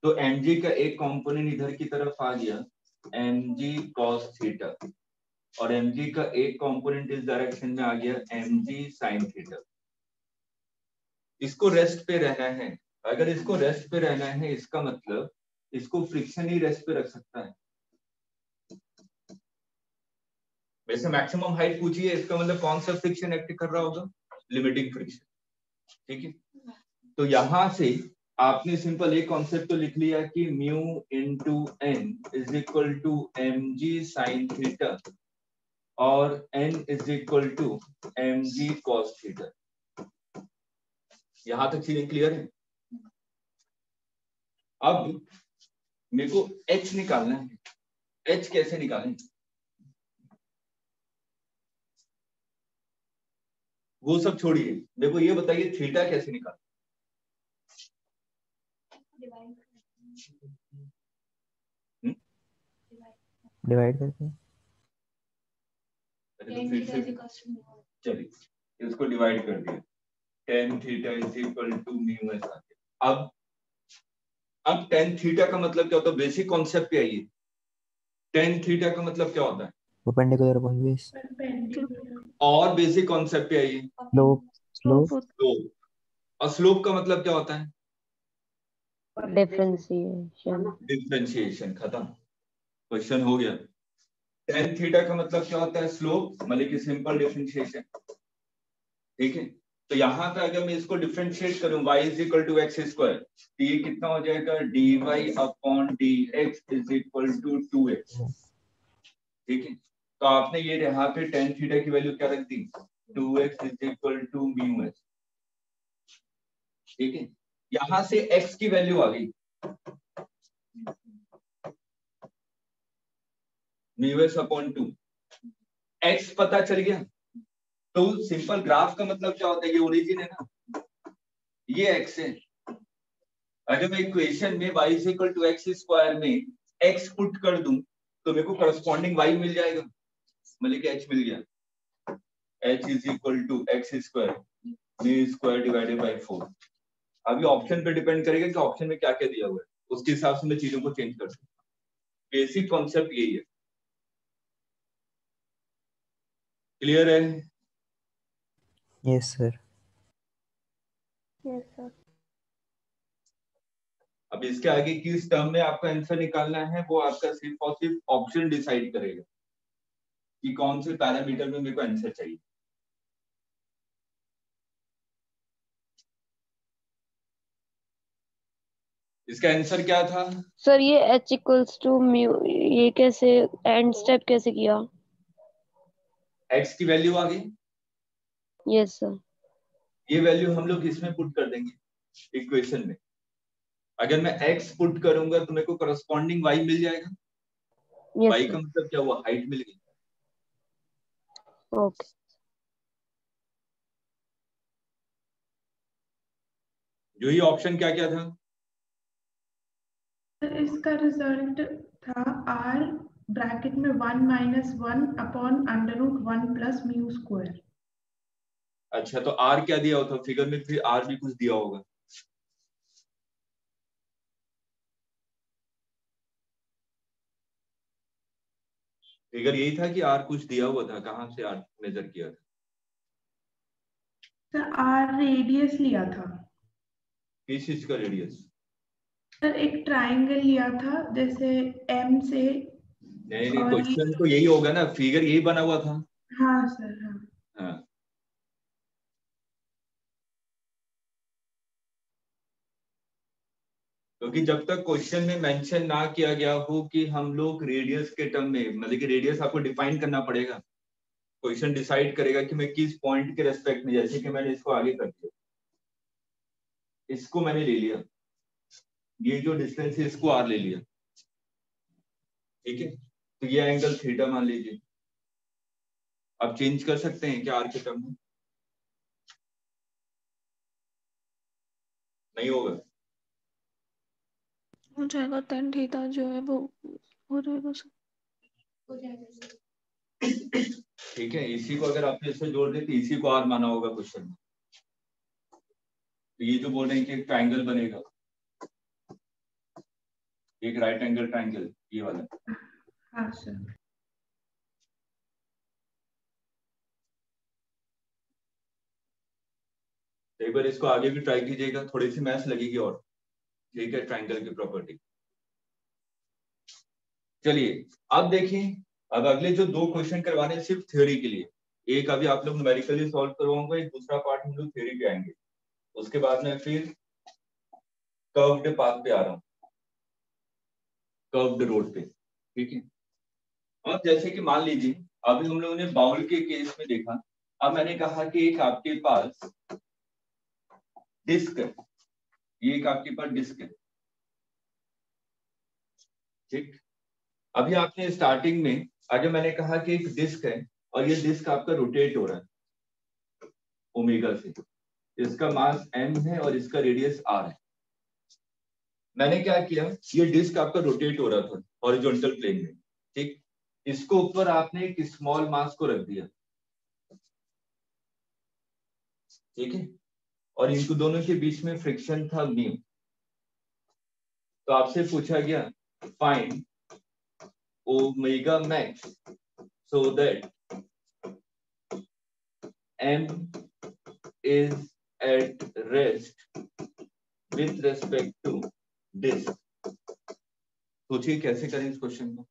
तो mg का एक कंपोनेंट इधर की तरफ आ गया, mg cos थीटा, और mg का एक कंपोनेंट इस डायरेक्शन में आ गया, mg sin थीटा। इसको रेस्ट पे रहना है। अगर इसको रेस्ट पे रहना है, इसका मतलब इसको फ्रिक्शन ही रेस्ट पे रख सकता है। वैसे मैक्सिमम हाइट पूछिए, इसका मतलब कौन सा फ्रिक्शन एक्ट कर रहा होगा? लिमिटिंग फ्रिक्शन, ठीक है। तो यहां से आपने सिंपल एक कॉन्सेप्ट तो लिख लिया कि mu into n is equal to mg sin theta, और n is equal to mg cos theta. यहां तक चीजें क्लियर है? अब मेरे को h निकालना है। h कैसे निकालें? वो सब छोड़िए, मेरे को ये बताइए थीटा कैसे निकालें? डिवाइड करके। चलिए इसको डिवाइड कर दिया, tan theta is equal to mu s आ गया। अब tan थीटा का मतलब क्या होता है? बेसिक कॉन्सेप्ट क्या है ये? tan थीटा का मतलब क्या होता है? Perpendicular upon base. और बेसिक कॉन्सेप्ट क्या है ये? स्लोप। स्लोप। स्लोप। और स्लोप का मतलब क्या होता है? डिफरेंशिएशन। डिफरेंशिएशन। खत्म, क्वेश्चन हो गया। tan थीटा का मतलब क्या होता है? स्लोप, मतलब कि सिंपल डिफरेंशिएशन, ठीक है। तो यहाँ पे अगर मैं इसको डिफरेंशिएट करूं, y is equal to x square, तो ये कितना हो जाएगा? dy upon dx is equal to 2x, ठीक है। तो आपने ये यहाँ पे tan थीटा की वैल्यू क्या रख दी? 2x is equal to mu s, ठीक है। यहां से x की वैल्यू आ गई, म्यू एस अपॉन 2। x पता चल गया, तो सिंपल ग्राफ का मतलब क्या होता है? ये ओरिजिन है ना, ये x है। अगर मैं इक्वेशन में y is equal to x square में x पुट कर दूं, तो मेरे को करस्पॉन्डिंग y मिल जाएगा, मतलब कि h मिल गया। h is equal to x square mu square divided by 4। अभी ऑप्शन पे डिपेंड करेगा कि ऑप्शन में क्या क्या दिया हुआ है, उसके हिसाब से मैं चीजों को चेंज कर सकता हूँ। बेसिक कॉन्सेप्ट यही है। क्लियर है? Yes sir. Yes sir. अब इसके आगे किस टर्म में आपका आंसर निकालना है, वो आपका सिर्फ और सिर्फ ऑप्शन डिसाइड करेगा कि कौन से पैरामीटर में मेरे को आंसर चाहिए। इसका आंसर क्या था? सर ये h इक्वल्स टू म्यू, ये कैसे एंड स्टेप कैसे किया? x की वैल्यू आ गई, यस सर। ये वैल्यू हम लोग इसमें पुट कर देंगे इक्वेशन में। अगर मैं x पुट करूंगा तो मेरे को करस्पॉन्डिंग y मिल जाएगा। Yes y sir. का मतलब क्या हुआ, हाइट मिल गई। ओके। जो ये ऑप्शन क्या क्या था, इसका रिजल्ट था r ब्रैकेट में 1 minus 1 upon under root 1 plus mu square. अच्छा तो r क्या दिया होता फिगर में, फिर r भी कुछ दिया होगा। फिगर यही था कि r कुछ दिया हुआ था, कहाँ से r मेजर किया था, सर r रेडियस लिया था। किस चीज का रेडियस। सर एक ट्राइंगल लिया था जैसे m से। नहीं और ये क्वेश्चन तो यही होगा ना, फिगर यही बना हुआ था। हाँ सर हाँ। हाँ क्योंकि जब तक क्वेश्चन में मेंशन ना किया गया हो कि हम लोग रेडियस के टर्म में, मतलब कि रेडियस आपको डिफाइन करना पड़ेगा। क्वेश्चन डिसाइड करेगा कि मैं किस पॉइंट के रेस्पेक्ट में, जैसे कि मैंने इसको आगे कर दिया, इसको मैंने ले लिया, ये जो डिस्टेंस है इसको r ले लिया, ठीक है, तो ये एंगल थीटा मान लीजिए। आप चेंज कर सकते हैं क्या r के टर्म में, नहीं होगा। हो जाएगा, tan थीटा जो है वो हो जाएगा सर। ठीक है, इसी को अगर आपने इससे जोड़ दे तो इसी को r माना होगा क्वेश्चन में। तो ये जो बोल रहे हैं कि एक ट्राइंगल बनेगा, एक राइट एंगल ट्राइंगल, ये वाला। हाँ सर। तो एक बार इसको आगे भी ट्राई कीजिएगा, थोड़ी सी मैथ्स लगेगी और, ठीक है, ट्राइंगल की प्रॉपर्टी। चलिए अब देखिए, अब अगले जो दो क्वेश्चन करवाने हैं सिर्फ थ्योरी के लिए, एक अभी आप लोग न्यूमेरिकली सॉल्व करवाऊंगा, एक दूसरा पार्ट हम लोग थ्योरी पे आएंगे, उसके बाद में फिर कर्व्ड पाथ पे आ रहा हूँ, कर्व्ड रोड पे, ठीक है। अब जैसे कि मान लीजिए अभी हम लोगों ने बाउल के केस में देखा, अब मैंने कहा कि एक आपके पास डिस्क है, ये एक आपके पास डिस्क है, ठीक। अभी आपने स्टार्टिंग में अगर मैंने कहा कि एक डिस्क है और ये डिस्क आपका रोटेट हो रहा है ओमेगा से, इसका मास m है और इसका रेडियस r है। मैंने क्या किया, ये डिस्क आपका रोटेट हो रहा था हॉरिजॉन्टल प्लेन में, ठीक, इसको ऊपर आपने एक स्मॉल मास को रख दिया, ठीक है, और इनको दोनों के बीच में फ्रिक्शन था म्यू। तो आपसे पूछा गया find omega max so that m is at rest with respect to disk। सोचिए कैसे करें इस क्वेश्चन को।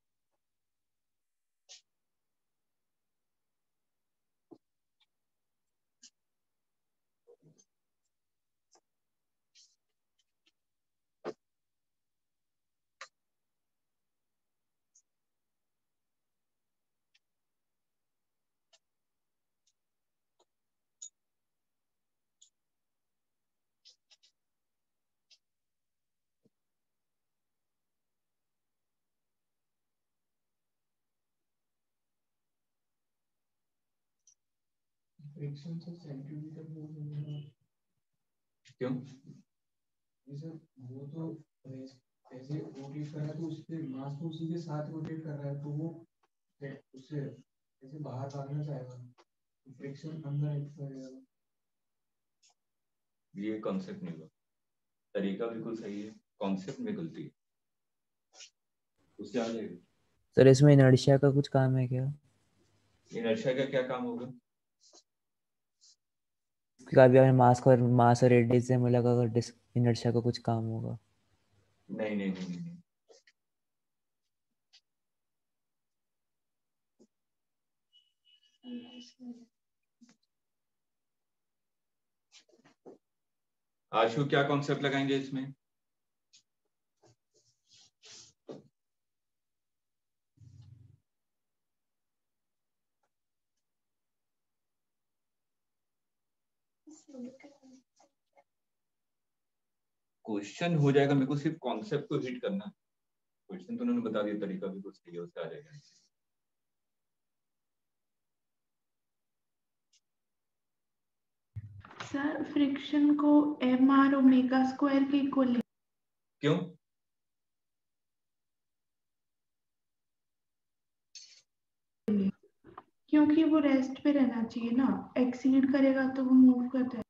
फ्रिक्शन से सेंटीमीटर क्यों, सर वो तो ऐसे रोटेट कर रहा है तो उसके मास को उसी के साथ रोटेट कर रहा है तो वो उससे ऐसे बाहर भागना चाहेगा, फ्रिक्शन अंदर एंटर करेगा। ये कॉन्सेप्ट नहीं हुआ, तरीका बिल्कुल सही है, कॉन्सेप्ट में गलती है, उससे आ जाएगा। सर इसमें इनर्शिया का कुछ काम है क्या? इनर्शिया का क्या काम होगा, कभी आपने मास और रेडियस से मुझे लगा अगर इनर्शिया का कुछ काम होगा। नहीं नहीं नहीं नहीं, नहीं। आशु क्या कॉन्सेप्ट लगाएंगे इसमें, क्वेश्चन हो जाएगा, मेरे को सिर्फ कॉन्सेप्ट को हिट करना है। क्वेश्चन तो उन्होंने बता दिया, तरीका भी कुछ सही है, उससे आ जाएगा। सर फ्रिक्शन को एम आर ओमेगा स्क्वायर के इक्वल क्यों? क्योंकि वो रेस्ट पे रहना चाहिए ना, एक्सीड करेगा तो वो मूव करता है।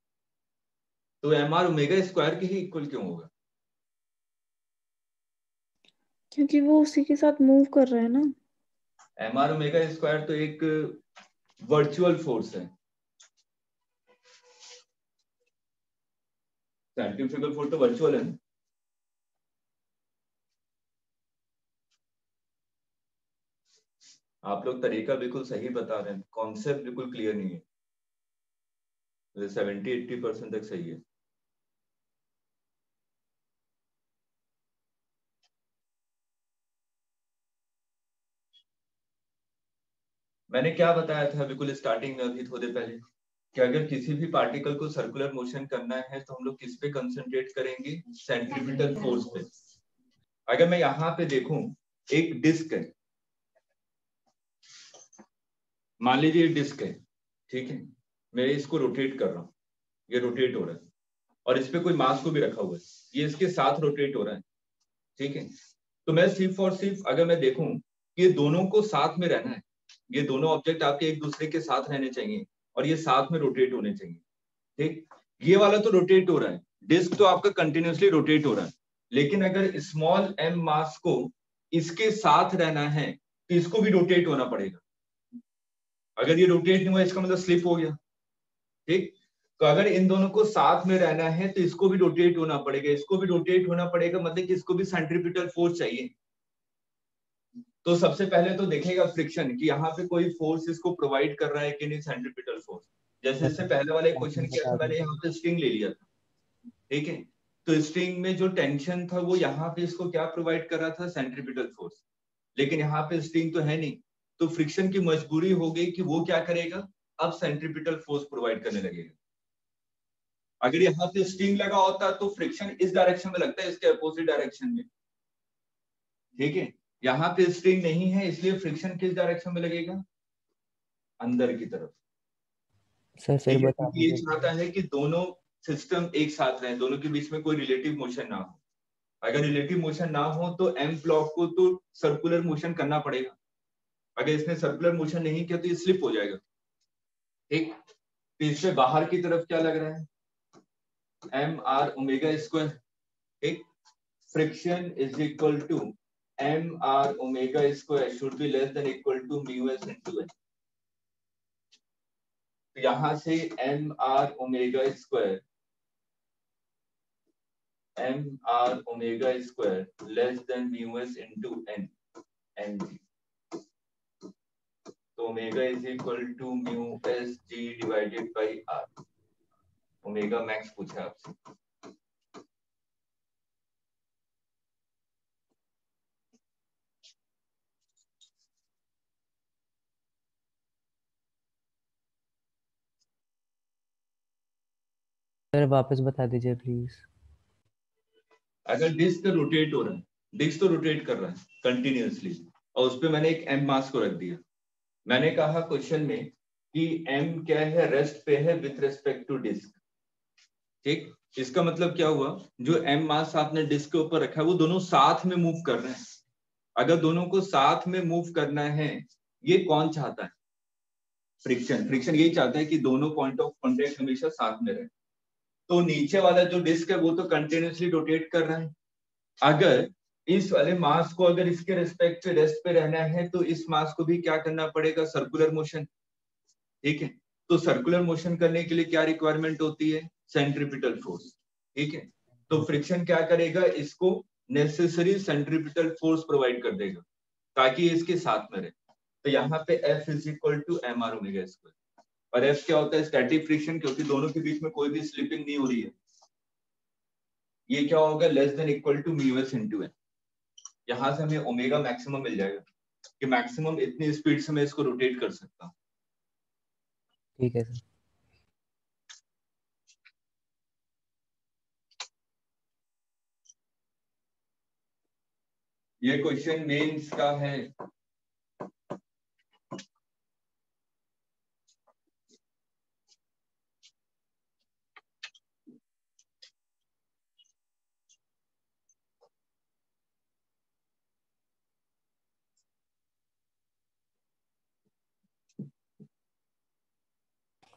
तो एम आर ओमेगा स्क्वायर के ही इक्वल क्यों होगा? क्योंकि वो उसी के साथ मूव कर रहा है ना। एम आर ओमेगा स्क्वायर तो एक वर्चुअल फोर्स है, सेंट्रीफ्यूगल फोर्स तो वर्चुअल है ना। आप लोग तरीका बिल्कुल सही बता रहे हैं, कॉन्सेप्ट बिल्कुल क्लियर नहीं है। 70-80% तक सही है। मैंने क्या बताया था बिल्कुल स्टार्टिंग में अभी थोड़ी देर पहले, कि अगर किसी भी पार्टिकल को सर्कुलर मोशन करना है तो हम लोग किस पे कंसंट्रेट करेंगे? सेंट्रीपिटल फोर्स पे। अगर मैं यहाँ पे देखूं, एक डिस्क है, मान लीजिए ये डिस्क है, ठीक है, मैं इसको रोटेट कर रहा हूँ, ये रोटेट हो रहा है, और इस पे कोई मास को भी रखा हुआ है, ये इसके साथ रोटेट हो रहा है, ठीक है। तो मैं सिर्फ और सिर्फ अगर मैं देखूं कि ये दोनों को साथ में रहना है, ये दोनों ऑब्जेक्ट आपके एक दूसरे के साथ रहने चाहिए और ये साथ में रोटेट होने चाहिए, ठीक। ये वाला तो रोटेट हो रहा है, डिस्क तो आपका कंटिन्यूअसली रोटेट हो रहा है, लेकिन अगर स्मॉल एम मास को इसके साथ रहना है तो इसको भी रोटेट होना पड़ेगा। अगर ये रोटेट नहीं हुआ इसका मतलब स्लिप हो गया, ठीक। तो अगर इन दोनों को साथ में रहना है तो इसको भी रोटेट होना पड़ेगा, इसको भी रोटेट होना पड़ेगा, मतलब कि इसको भी सेंट्रीपिटल फोर्स चाहिए। तो सबसे पहले तो देखेगा फ्रिक्शन कि यहाँ पे कोई फोर्स इसको प्रोवाइड कर रहा है कि नहीं, सेंट्रीपिटल फोर्स। जैसे इससे पहले वाले क्वेश्चन किया था मैंने, यहाँ पे स्ट्रिंग ले लिया था, ठीक है। तो स्ट्रिंग में जो टेंशन था वो यहाँ पे इसको क्या प्रोवाइड कर रहा था? Centripetal force. लेकिन यहाँ पे स्ट्रिंग तो है नहीं, तो फ्रिक्शन की मजबूरी हो गई कि वो क्या करेगा, अब सेंट्रीपिटल फोर्स प्रोवाइड करने लगेगा। अगर यहाँ पे स्ट्रिंग लगा होता तो फ्रिक्शन इस डायरेक्शन में लगता है, इसके अपोजिट डायरेक्शन में, ठीक है। यहाँ पे स्ट्रिंग नहीं है इसलिए फ्रिक्शन किस डायरेक्शन में लगेगा? अंदर की तरफ। सर फिर बता क्योंकि ये दीजिए। चाहता है कि दोनों सिस्टम एक साथ रहें, दोनों के बीच में कोई रिलेटिव मोशन ना हो। अगर रिलेटिव मोशन ना हो तो एम ब्लॉक को तो सर्कुलर मोशन करना पड़ेगा, अगर इसने सर्कुलर मोशन नहीं किया तो ये स्लिप हो जाएगा, ठीक। तो इससे बाहर की तरफ क्या लग रहा है? एम आर ओमेगा स्क्वायर, ठीक। Friction is equal to m r omega square should be less than equal to mu s into n. तो यहां से m r omega square, m r omega square less than mu s into n, n g. तो omega is equal to mu s g divided by r. Omega max पूछा आपसे। Sir वापस बता दीजिए please. अगर डिस्क रोटेट हो रहा है, डिस्क तो रोटेट कर रहा है कंटिन्यूअसली, और उस पर मैंने एक एम मास को रख दिया। मैंने कहा क्वेश्चन में कि एम क्या है? रेस्ट पे है विथ रेस्पेक्ट टू डिस्क, ठीक। इसका मतलब क्या हुआ? जो एम मास आपने डिस्क के ऊपर रखा है वो दोनों साथ में मूव कर रहे हैं। अगर दोनों को साथ में मूव करना है, ये कौन चाहता है? फ्रिक्शन। फ्रिक्शन यही चाहता है कि दोनों पॉइंट ऑफ कॉन्टेक्ट हमेशा साथ में रहे। तो नीचे वाला जो डिस्क है वो तो कंटिन्यूअसली रोटेट कर रहा है। अगर इस वाले मास को अगर इसके रिस्पेक्ट पे रेस्ट पे रहना है तो इस मास को भी क्या करना पड़ेगा? सर्कुलर मोशन, ठीक है। तो सर्कुलर मोशन करने के लिए क्या रिक्वायरमेंट होती है? सेंट्रीपिटल फोर्स, ठीक है। तो फ्रिक्शन क्या करेगा? इसको नेसेसरी सेंट्रीपिटल फोर्स प्रोवाइड कर देगा ताकि इसके साथ में रहे। तो यहाँ पे F is equal to m r omega square, और F क्या होता है? स्टैटिक फ्रिक्शन, क्योंकि दोनों के बीच में कोई भी स्लिपिंग नहीं हो रही है। ये क्या होगा? Less than equal to mu s into n. यहाँ से हमें ओमेगा मैक्सिमम मिल जाएगा कि मैक्सिमम इतनी स्पीड से मैं इसको रोटेट कर सकता हूँ। ठीक है सर। ये क्वेश्चन मेंस का है।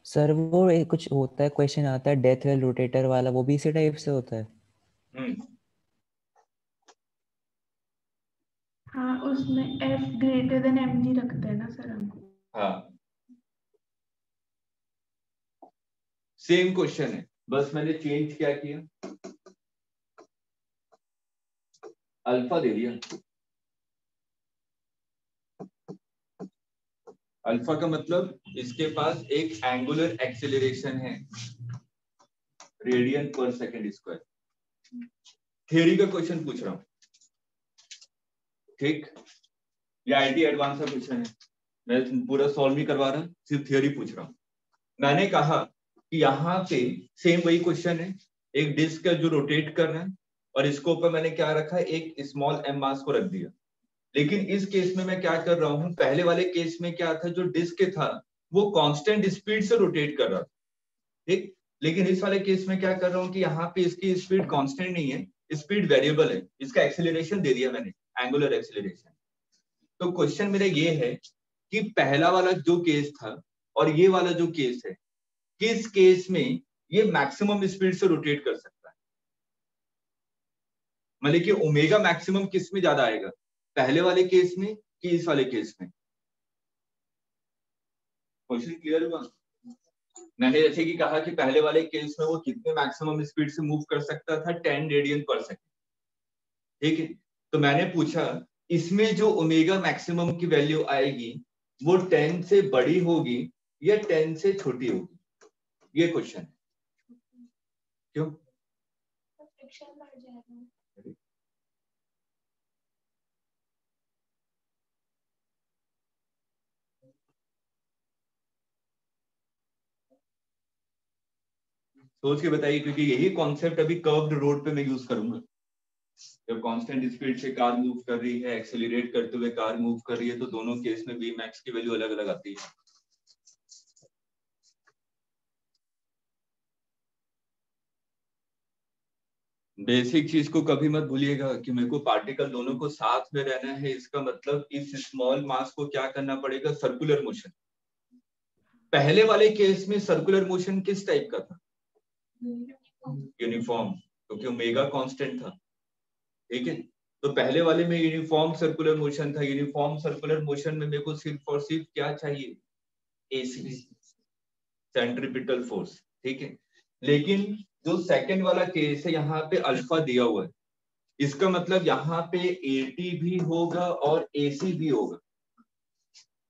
सर वो कुछ होता है, क्वेश्चन आता है डेथ वेल रोटेटर वाला, वो भी इसी टाइप से होता है? हाँ, उसमें F ग्रेटर देन mg रखते हैं ना सर हम। हाँ, सेम क्वेश्चन है, बस मैंने चेंज क्या किया, अल्फा दे दिया। अल्फा का मतलब इसके पास एक एंगुलर एक्सेलरेशन है, रेडियन पर सेकंड स्क्वायर। थ्योरी का क्वेश्चन पूछ रहा हूं, ठीक? ये आईटी एडवांस का क्वेश्चन है, मैं पूरा सॉल्व नहीं करवा रहा, सिर्फ थ्योरी पूछ रहा हूं। मैंने कहा कि यहाँ पे सेम वही क्वेश्चन है, एक डिस्क है जो रोटेट कर रहा है और इसको ऊपर मैंने क्या रखा है, एक स्मॉल एम मास को रख दिया। लेकिन इस केस में मैं क्या कर रहा हूं, पहले वाले केस में क्या था, जो डिस्क था वो कांस्टेंट स्पीड से रोटेट कर रहा था, ठीक? लेकिन इस वाले केस में क्या कर रहा हूं कि यहाँ पे इसकी स्पीड कांस्टेंट नहीं है, स्पीड वेरिएबल है, इसका एक्सेलरेशन दे दिया मैंने, एंगुलर एक्सेलरेशन। तो क्वेश्चन मेरा ये है कि पहला वाला जो केस था और ये वाला जो केस है, किस केस में ये मैक्सिमम स्पीड से रोटेट कर सकता है, मतलब कि ओमेगा मैक्सिमम किस में ज्यादा आएगा, पहले वाले केस में कि इस वाले केस में? क्वेश्चन क्लियर हुआ? मैंने जैसे कि कहा कि पहले वाले केस में वो कितने मैक्सिमम स्पीड से मूव कर सकता था, 10 रेडियन पर सेकंड, ठीक है? तो मैंने पूछा इसमें जो ओमेगा मैक्सिमम की वैल्यू आएगी वो 10 से बड़ी होगी या 10 से छोटी होगी, ये क्वेश्चन है। क्यों? सोच के बताइए, क्योंकि यही कॉन्सेप्ट अभी कर्व्ड रोड पे मैं यूज करूंगा। जब कांस्टेंट स्पीड से कार मूव कर रही है, एक्सेलरेट करते हुए कार मूव कर रही है, तो दोनों केस में वी मैक्स की वैल्यू अलग अलग आती है। बेसिक चीज को कभी मत भूलिएगा कि मेरे को पार्टिकल दोनों को साथ में रहना है, इसका मतलब इस स्मॉल मास को क्या करना पड़ेगा, सर्कुलर मोशन। पहले वाले केस में सर्कुलर मोशन किस टाइप का था, यूनिफॉर्म, क्योंकि ओमेगा कांस्टेंट था, ठीक है? तो पहले वाले में यूनिफॉर्म सर्कुलर मोशन था। यूनिफॉर्म सर्कुलर मोशन में मेरे को सिर्फ और सिर्फ क्या चाहिए, एसी, सेंट्रीपिटल फोर्स, ठीक है? लेकिन जो सेकंड वाला केस है, यहाँ पे अल्फा दिया हुआ है, इसका मतलब यहाँ पे एटी भी होगा और एसी भी होगा।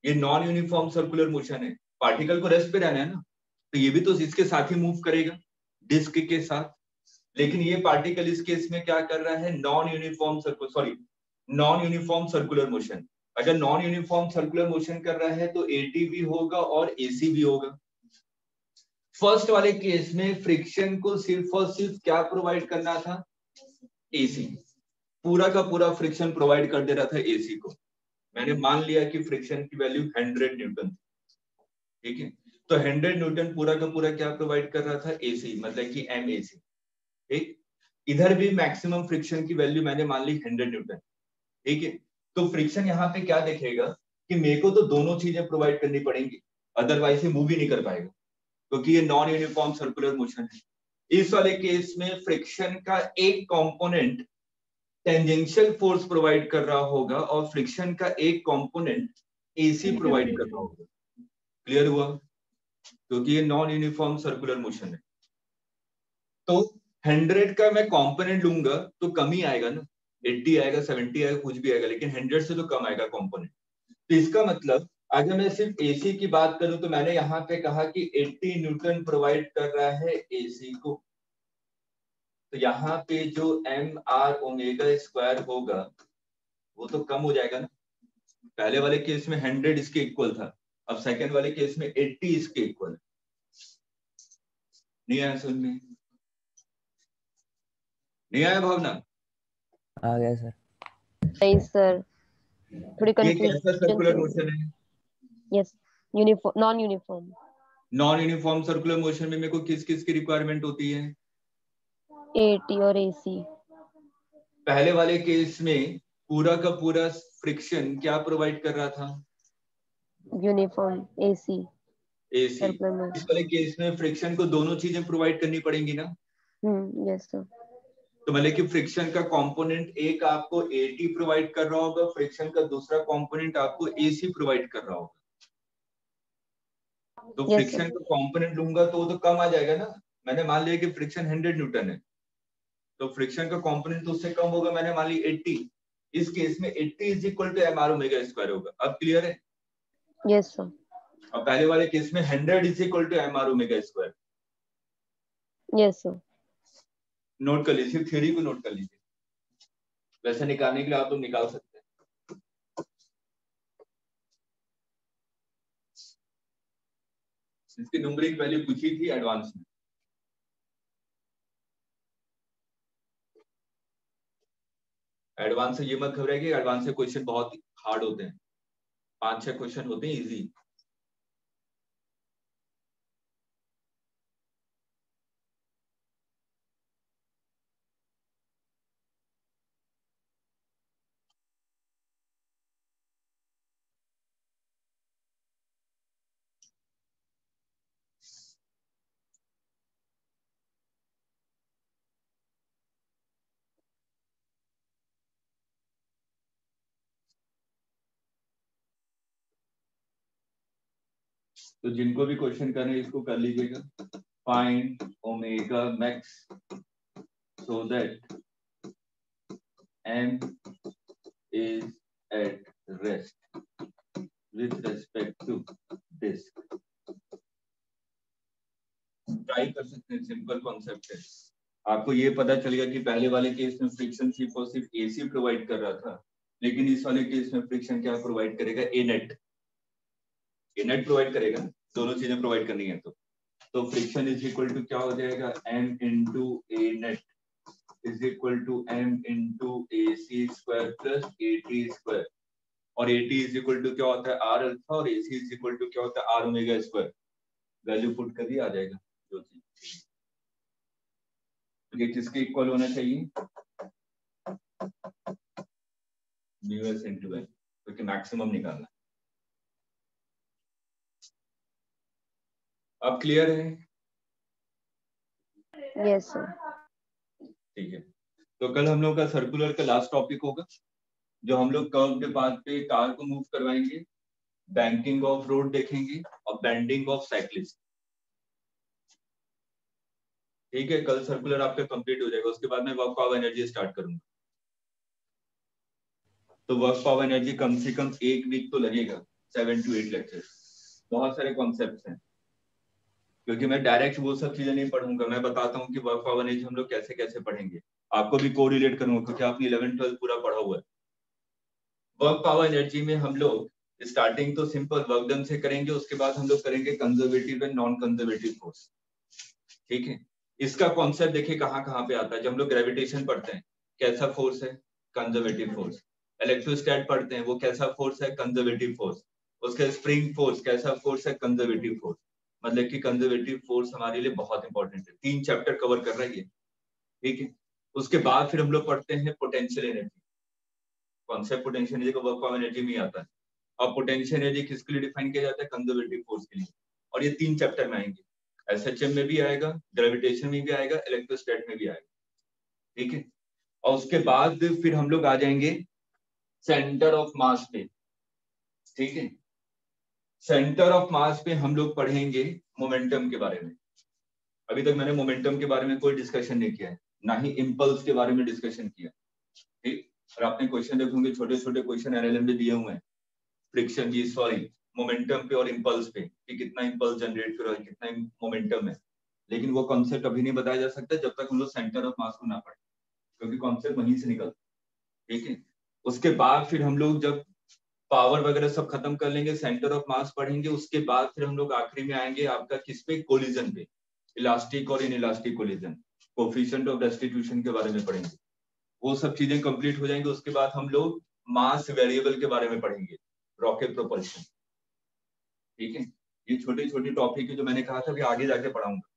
ये नॉन यूनिफॉर्म सर्कुलर मोशन है, पार्टिकल को रेस्ट पे रहना है ना, तो ये भी तो इसके साथ ही मूव करेगा, डिस्क के साथ। लेकिन ये पार्टिकल इस केस में क्या कर रहा है, नॉन यूनिफॉर्म सर्कुलर मोशन। अगर नॉन यूनिफॉर्म सर्कुलर मोशन कर रहा है तो एटी भी होगा और एसी भी होगा। फर्स्ट वाले केस में फ्रिक्शन को सिर्फ और सिर्फ क्या प्रोवाइड करना था, एसी, पूरा का पूरा फ्रिक्शन प्रोवाइड कर दे रहा था एसी को। मैंने मान लिया कि फ्रिक्शन की वैल्यू 100 न्यूटन, ठीक है? तो 100 न्यूटन पूरा का पूरा क्या प्रोवाइड कर रहा था, एसी, मतलब कि एम एसी, ठीक? इधर भी मैक्सिमम फ्रिक्शन की वैल्यू मैंने मान ली 100 न्यूटन, ठीक है? तो फ्रिक्शन यहाँ पे क्या दिखेगा कि मेरे को तो दोनों चीजें प्रोवाइड करनी पड़ेंगी, अदरवाइज ये मूव ही नहीं कर पाएगा, क्योंकि ये नॉन यूनिफॉर्म सर्कुलर मोशन है। इस वाले केस में फ्रिक्शन का एक कंपोनेंट टेंजेंशियल फोर्स प्रोवाइड कर रहा होगा और फ्रिक्शन का एक कंपोनेंट एसी प्रोवाइड कर रहा होगा। क्लियर हुआ? क्योंकि ये नॉन यूनिफॉर्म सर्कुलर मोशन है। तो 100 का मैं कंपोनेंट लूंगा तो कम ही आएगा ना, 80 आएगा, 70 आएगा, कुछ भी आएगा, लेकिन 100 से तो कम आएगा कंपोनेंट। तो इसका मतलब अगर मैं सिर्फ एसी की बात करूं तो मैंने यहाँ पे कहा कि 80 न्यूटन प्रोवाइड कर रहा है एसी को, तो यहाँ पे जो एम आर ओमेगा स्क्वायर होगा वो तो कम हो जाएगा ना। पहले वाले केस में 100 इसके इक्वल था, अब सेकंड वाले केस में 80 इसके इक्वल है। नहीं आया समझ में? नहीं आया भावना? आ गया सर। नहीं सर, थोड़ी ये कैसा सर्कुलर कंफ्यूजन। मोशन है? Yes, uniform, non uniform. Non uniform circular motion में मेरे को किस किस की रिक्वायरमेंट होती है? एटी और एसी। पहले वाले केस में पूरा का पूरा फ्रिक्शन क्या प्रोवाइड कर रहा था? Uniform AC AC. सर्कुलर इस मोशन। वाले केस में फ्रिक्शन को दोनों चीजें प्रोवाइड करनी पड़ेंगी ना? Yes sir. तो मतलब कि फ्रिक्शन का कंपोनेंट एक आपको एटी प्रोवाइड कर रहा होगा, फ्रिक्शन का दूसरा कंपोनेंट आपको एसी प्रोवाइड कर रहा होगा। तो यस फ्रिक्शन सर। का कंपोनेंट लूंगा तो वो तो कम आ जाएगा ना। मैंने मान लिया कि फ्रिक्शन 100 न्यूटन है, तो फ्रिक्शन का कंपोनेंट तो उससे कम होगा, मैंने मान ली 80। इस केस में 80 is equal to mr omega square होगा। अब क्लियर है? Yes sir. और पहले वाले केस में 100 is equal to mr omega square. Yes sir. Note कर लीजिए, थ्योरी को नोट कर लीजिए, वैसे निकालने के लिए आप लोग निकाल सकते हैं। इसकी न्यूमेरिक वैल्यू पूछी थी एडवांस में। एडवांस से ये मत घबराइए, एडवांस से क्वेश्चन बहुत हार्ड होते हैं, 5-6 क्वेश्चन होते हैं इजी। तो जिनको भी क्वेश्चन करने इसको कर लीजिएगा। Find omega max so that m is at rest with respect to disk। Try कर सकते हैं, सिंपल कॉन्सेप्ट है। आपको ये पता चलेगा कि पहले वाले केस में फ्रिक्शन सिर्फ और सिर्फ एसी प्रोवाइड कर रहा था, लेकिन इस वाले केस में फ्रिक्शन क्या प्रोवाइड करेगा? ए नेट प्रोवाइड करेगा। दोनों चीजें प्रोवाइड करनी है तो फ्रिक्शन इज इक्वल टू क्या हो जाएगा? m into a net is equal to m into a c square plus a t square. और a t is equal to क्या होता है? R alpha. और a c is equal to क्या होता है? R omega square. Value put कर दिया, आ जाएगा जो चीज। ये किसके इक्वल होना चाहिए? म्यू एस इंटू एन, क्योंकि मैक्सिमम निकालना। अब क्लियर है? Yes sir. ठीक है, तो कल हम लोग का सर्कुलर का लास्ट टॉपिक होगा, जो हम लोग कर्व के पाथ पे कार को मूव करवाएंगे, बैंकिंग ऑफ रोड देखेंगे और बेंडिंग ऑफ साइक्लिस्ट। ठीक है, कल सर्कुलर आपका कंप्लीट हो जाएगा। उसके बाद मैं वर्क पावर एनर्जी स्टार्ट करूंगा। तो वर्क पावर एनर्जी कम से कम 1 वीक तो लगेगा, 7 to 8 लेक्चर्स। बहुत सारे कॉन्सेप्ट्स हैं, क्योंकि मैं डायरेक्ट वो सब चीजें नहीं पढ़ूंगा। मैं बताता हूँ कि वर्क पावर एनर्जी हम लोग कैसे कैसे पढ़ेंगे। आपको भी को रिलेट करूंगा, क्योंकि आपने 11th-12th पूरा पढ़ा हुआ है। वर्क पावर एनर्जी में हम लोग स्टार्टिंग तो सिंपल वर्क डन से करेंगे, उसके बाद हम लोग करेंगे conservative and non conservative force. ठीक है, इसका कॉन्सेप्ट देखिए कहाँ कहाँ पे आता है। जब हम लोग ग्रेविटेशन पढ़ते हैं, कैसा फोर्स है? Conservative force. इलेक्ट्रोस्टैट पढ़ते हैं, वो कैसा फोर्स है? Conservative force. उसका स्प्रिंग फोर्स कैसा फोर्स है? Conservative force. मतलब कि कंजर्वेटिव फोर्स हमारे लिए बहुत इंपॉर्टेंट है। 3 चैप्टर कवर कर रही है। ठीक है, उसके बाद फिर हम लोग पढ़ते हैं potential energy. Concept potential energy का वर्क पावर एनर्जी में आता है। और पोटेंशियल एनर्जी किसके लिए डिफाइन किया जाता है? कंजर्वेटिव फोर्स के लिए। और ये 3 चैप्टर में आएंगे। एसएचएम में भी आएगा, ग्रेविटेशन में भी आएगा, इलेक्ट्रोस्टैट में भी आएगा। ठीक है, और उसके बाद फिर हम लोग आ जाएंगे सेंटर ऑफ मास पे। ठीक है, सेंटर ऑफ मास पे हम लोग पढ़ेंगे मोमेंटम के बारे में। अभी तक मैंने मोमेंटम के बारे में कोई डिस्कशन नहीं किया है, ना ही इंपल्स के बारे में डिस्कशन किया। ठीक, और आपने क्वेश्चन देखोगे, छोटे छोटे क्वेश्चन एनएलएम में दिए हुए हैं फ्रिक्शन की, सॉरी मोमेंटम पे और इंपल्स पे, कि कितना इंपल्स जनरेट कर रहा है, कितना मोमेंटम है। लेकिन वो कॉन्सेप्ट अभी नहीं बताया जा सकता जब तक हम लोग सेंटर ऑफ मास को ना पढ़े, क्योंकि कॉन्सेप्ट वहीं से निकलता है। ठीक है, उसके बाद फिर हम लोग जब पावर वगैरह सब खत्म कर लेंगे, सेंटर ऑफ मास पढ़ेंगे, उसके बाद फिर हम लोग आखिरी में आएंगे आपका किस पे? कोलिजन पे, इलास्टिक और inelastic collision, coefficient of restitution के बारे में पढ़ेंगे। वो सब चीजें कंप्लीट हो जाएंगे। उसके बाद हम लोग मास वेरिएबल के बारे में पढ़ेंगे, रॉकेट प्रोपल्शन। ठीक है, ये छोटे छोटे टॉपिक है जो मैंने कहा था कि आगे जाके पढ़ाऊंगा,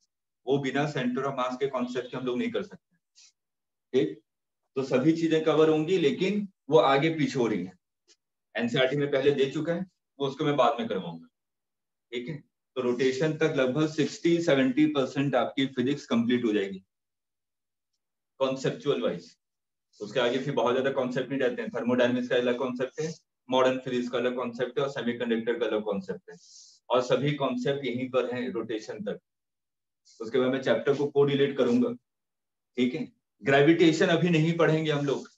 वो बिना सेंटर ऑफ मास के कॉन्सेप्ट के हम लोग नहीं कर सकते। ठीक, तो सभी चीजें कवर होंगी, लेकिन वो आगे पीछे हो रही है। एनसीईआरटी में पहले दे चुका है, वो उसको मैं बाद में करवाऊंगा। ठीक है, तो रोटेशन तक लगभग 60-70% आपकी फिजिक्स कंप्लीट हो जाएगी कॉन्सेप्चुअल वाइज। उसके आगे फिर बहुत ज्यादा कॉन्सेप्ट नहीं रहते हैं। थर्मोडायनेमिक्स का अलग कॉन्सेप्ट है, मॉडर्न फिजिक्स का अलग कॉन्सेप्ट है, और सेमीकंडक्टर का अलग कॉन्सेप्ट है, और सभी कॉन्सेप्ट यहीं पर हैं रोटेशन तक। उसके बाद मैं चैप्टर को कोरिलेट करूंगा। ठीक है, ग्रेविटेशन अभी नहीं पढ़ेंगे हम लोग।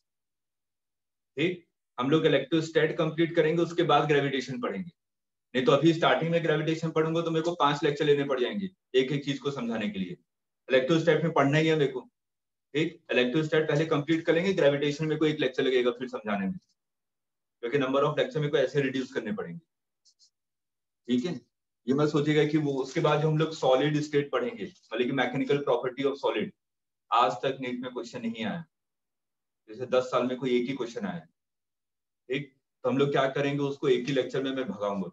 ठीक, हम लोग इलेक्ट्रोस्टैट कंप्लीट करेंगे, उसके बाद ग्रेविटेशन पढ़ेंगे। नहीं तो अभी स्टार्टिंग में ग्रेविटेशन पढ़ूंगा तो मेरे को 5 लेक्चर लेने पड़ जाएंगे एक एक चीज को समझाने के लिए। इलेक्ट्रोस्टैट में पढ़ना ही है मेरे को। ठीक, इलेक्ट्रोस्टैट पहले कंप्लीट करेंगे, ग्रेविटेशन में कोई 1 लेक्चर लगेगा फिर समझाने में, क्योंकि नंबर ऑफ लेक्चर मेरे को ऐसे रिड्यूस करने पड़ेंगे। ठीक है, ये मत सोचिएगा कि वो उसके बाद जो हम लोग सॉलिड स्टेट पढ़ेंगे, मतलब कि मैकेनिकल प्रॉपर्टी ऑफ सॉलिड, आज तक नीट में क्वेश्चन नहीं आया। जैसे 10 साल में कोई एक ही क्वेश्चन आया। ठीक, तो हम लोग क्या करेंगे, उसको एक ही लेक्चर में मैं भगाऊंगा।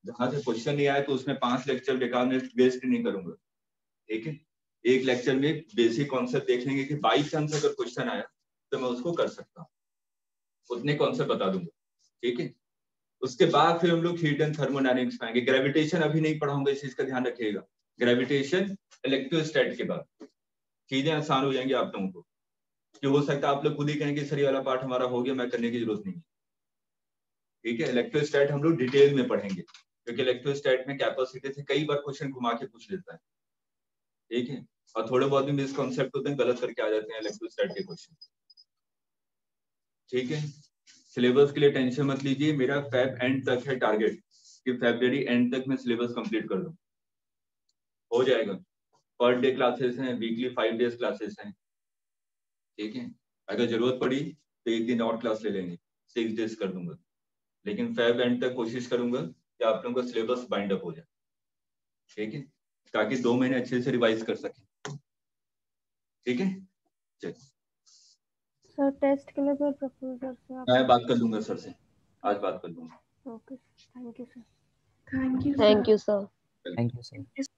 जहां से क्वेश्चन नहीं आया तो उसमें 5 लेक्चर बेकार में वेस्ट नहीं करूंगा। ठीक है, एक लेक्चर में बेसिक कॉन्सेप्ट देख लेंगे कि बाई चांस अगर क्वेश्चन आया तो मैं उसको कर सकता हूँ, उतने कॉन्सेप्ट बता दूंगा। ठीक है, उसके बाद फिर हम लोग हीट एंड थर्मोडायनेमिक्स पाएंगे। ग्रेविटेशन अभी नहीं पढ़ाऊंगा, इस चीज का ध्यान रखिएगा। ग्रेविटेशन इलेक्ट्रोस्टैट के बाद चीजें आसान हो जाएंगी आप लोगों को, कि हो सकता है आप लोग खुद ही कहेंगे सर ये वाला पार्ट हमारा हो गया, मैं करने की जरूरत नहीं है। ठीक है, इलेक्ट्रोस्टैट हम लोग डिटेल में पढ़ेंगे, क्योंकि इलेक्ट्रोस्टैट में कैपेसिटी से कई बार क्वेश्चन घुमा के पूछ लेता है। ठीक है, और थोड़े बहुत भी मिसकॉन्सेप्ट होते हैं, गलत करके आ जाते हैं इलेक्ट्रोस्टैट के क्वेश्चन। ठीक है, सिलेबस के लिए टेंशन मत लीजिए, मेरा फेब एंड तक है टारगेट कि फरवरी एंड तक मैं सिलेबस कंप्लीट कर दूं। हो जाएगा। पर डे क्लासेस हैं, वीकली 5 डेज क्लासेस हैं। ठीक है, अगर जरूरत पड़ी तो 1 दिन और क्लास ले लेंगे, 6 डेज कर दूंगा, लेकिन फेब एंड तक कोशिश करूंगा कि आप लोगों का सिलेबस बाइंड अप हो जाए। ठीक है, ताकि 2 महीने अच्छे से रिवाइज कर सकें। ठीक है, चलिए सर टेस्ट के लिए फिर प्रोफेसर से आप मैं बात कर लूंगा सर से, आज बात कर लूंगा। Okay, thank you sir. Thank you Thank you, sir. Thank you sir.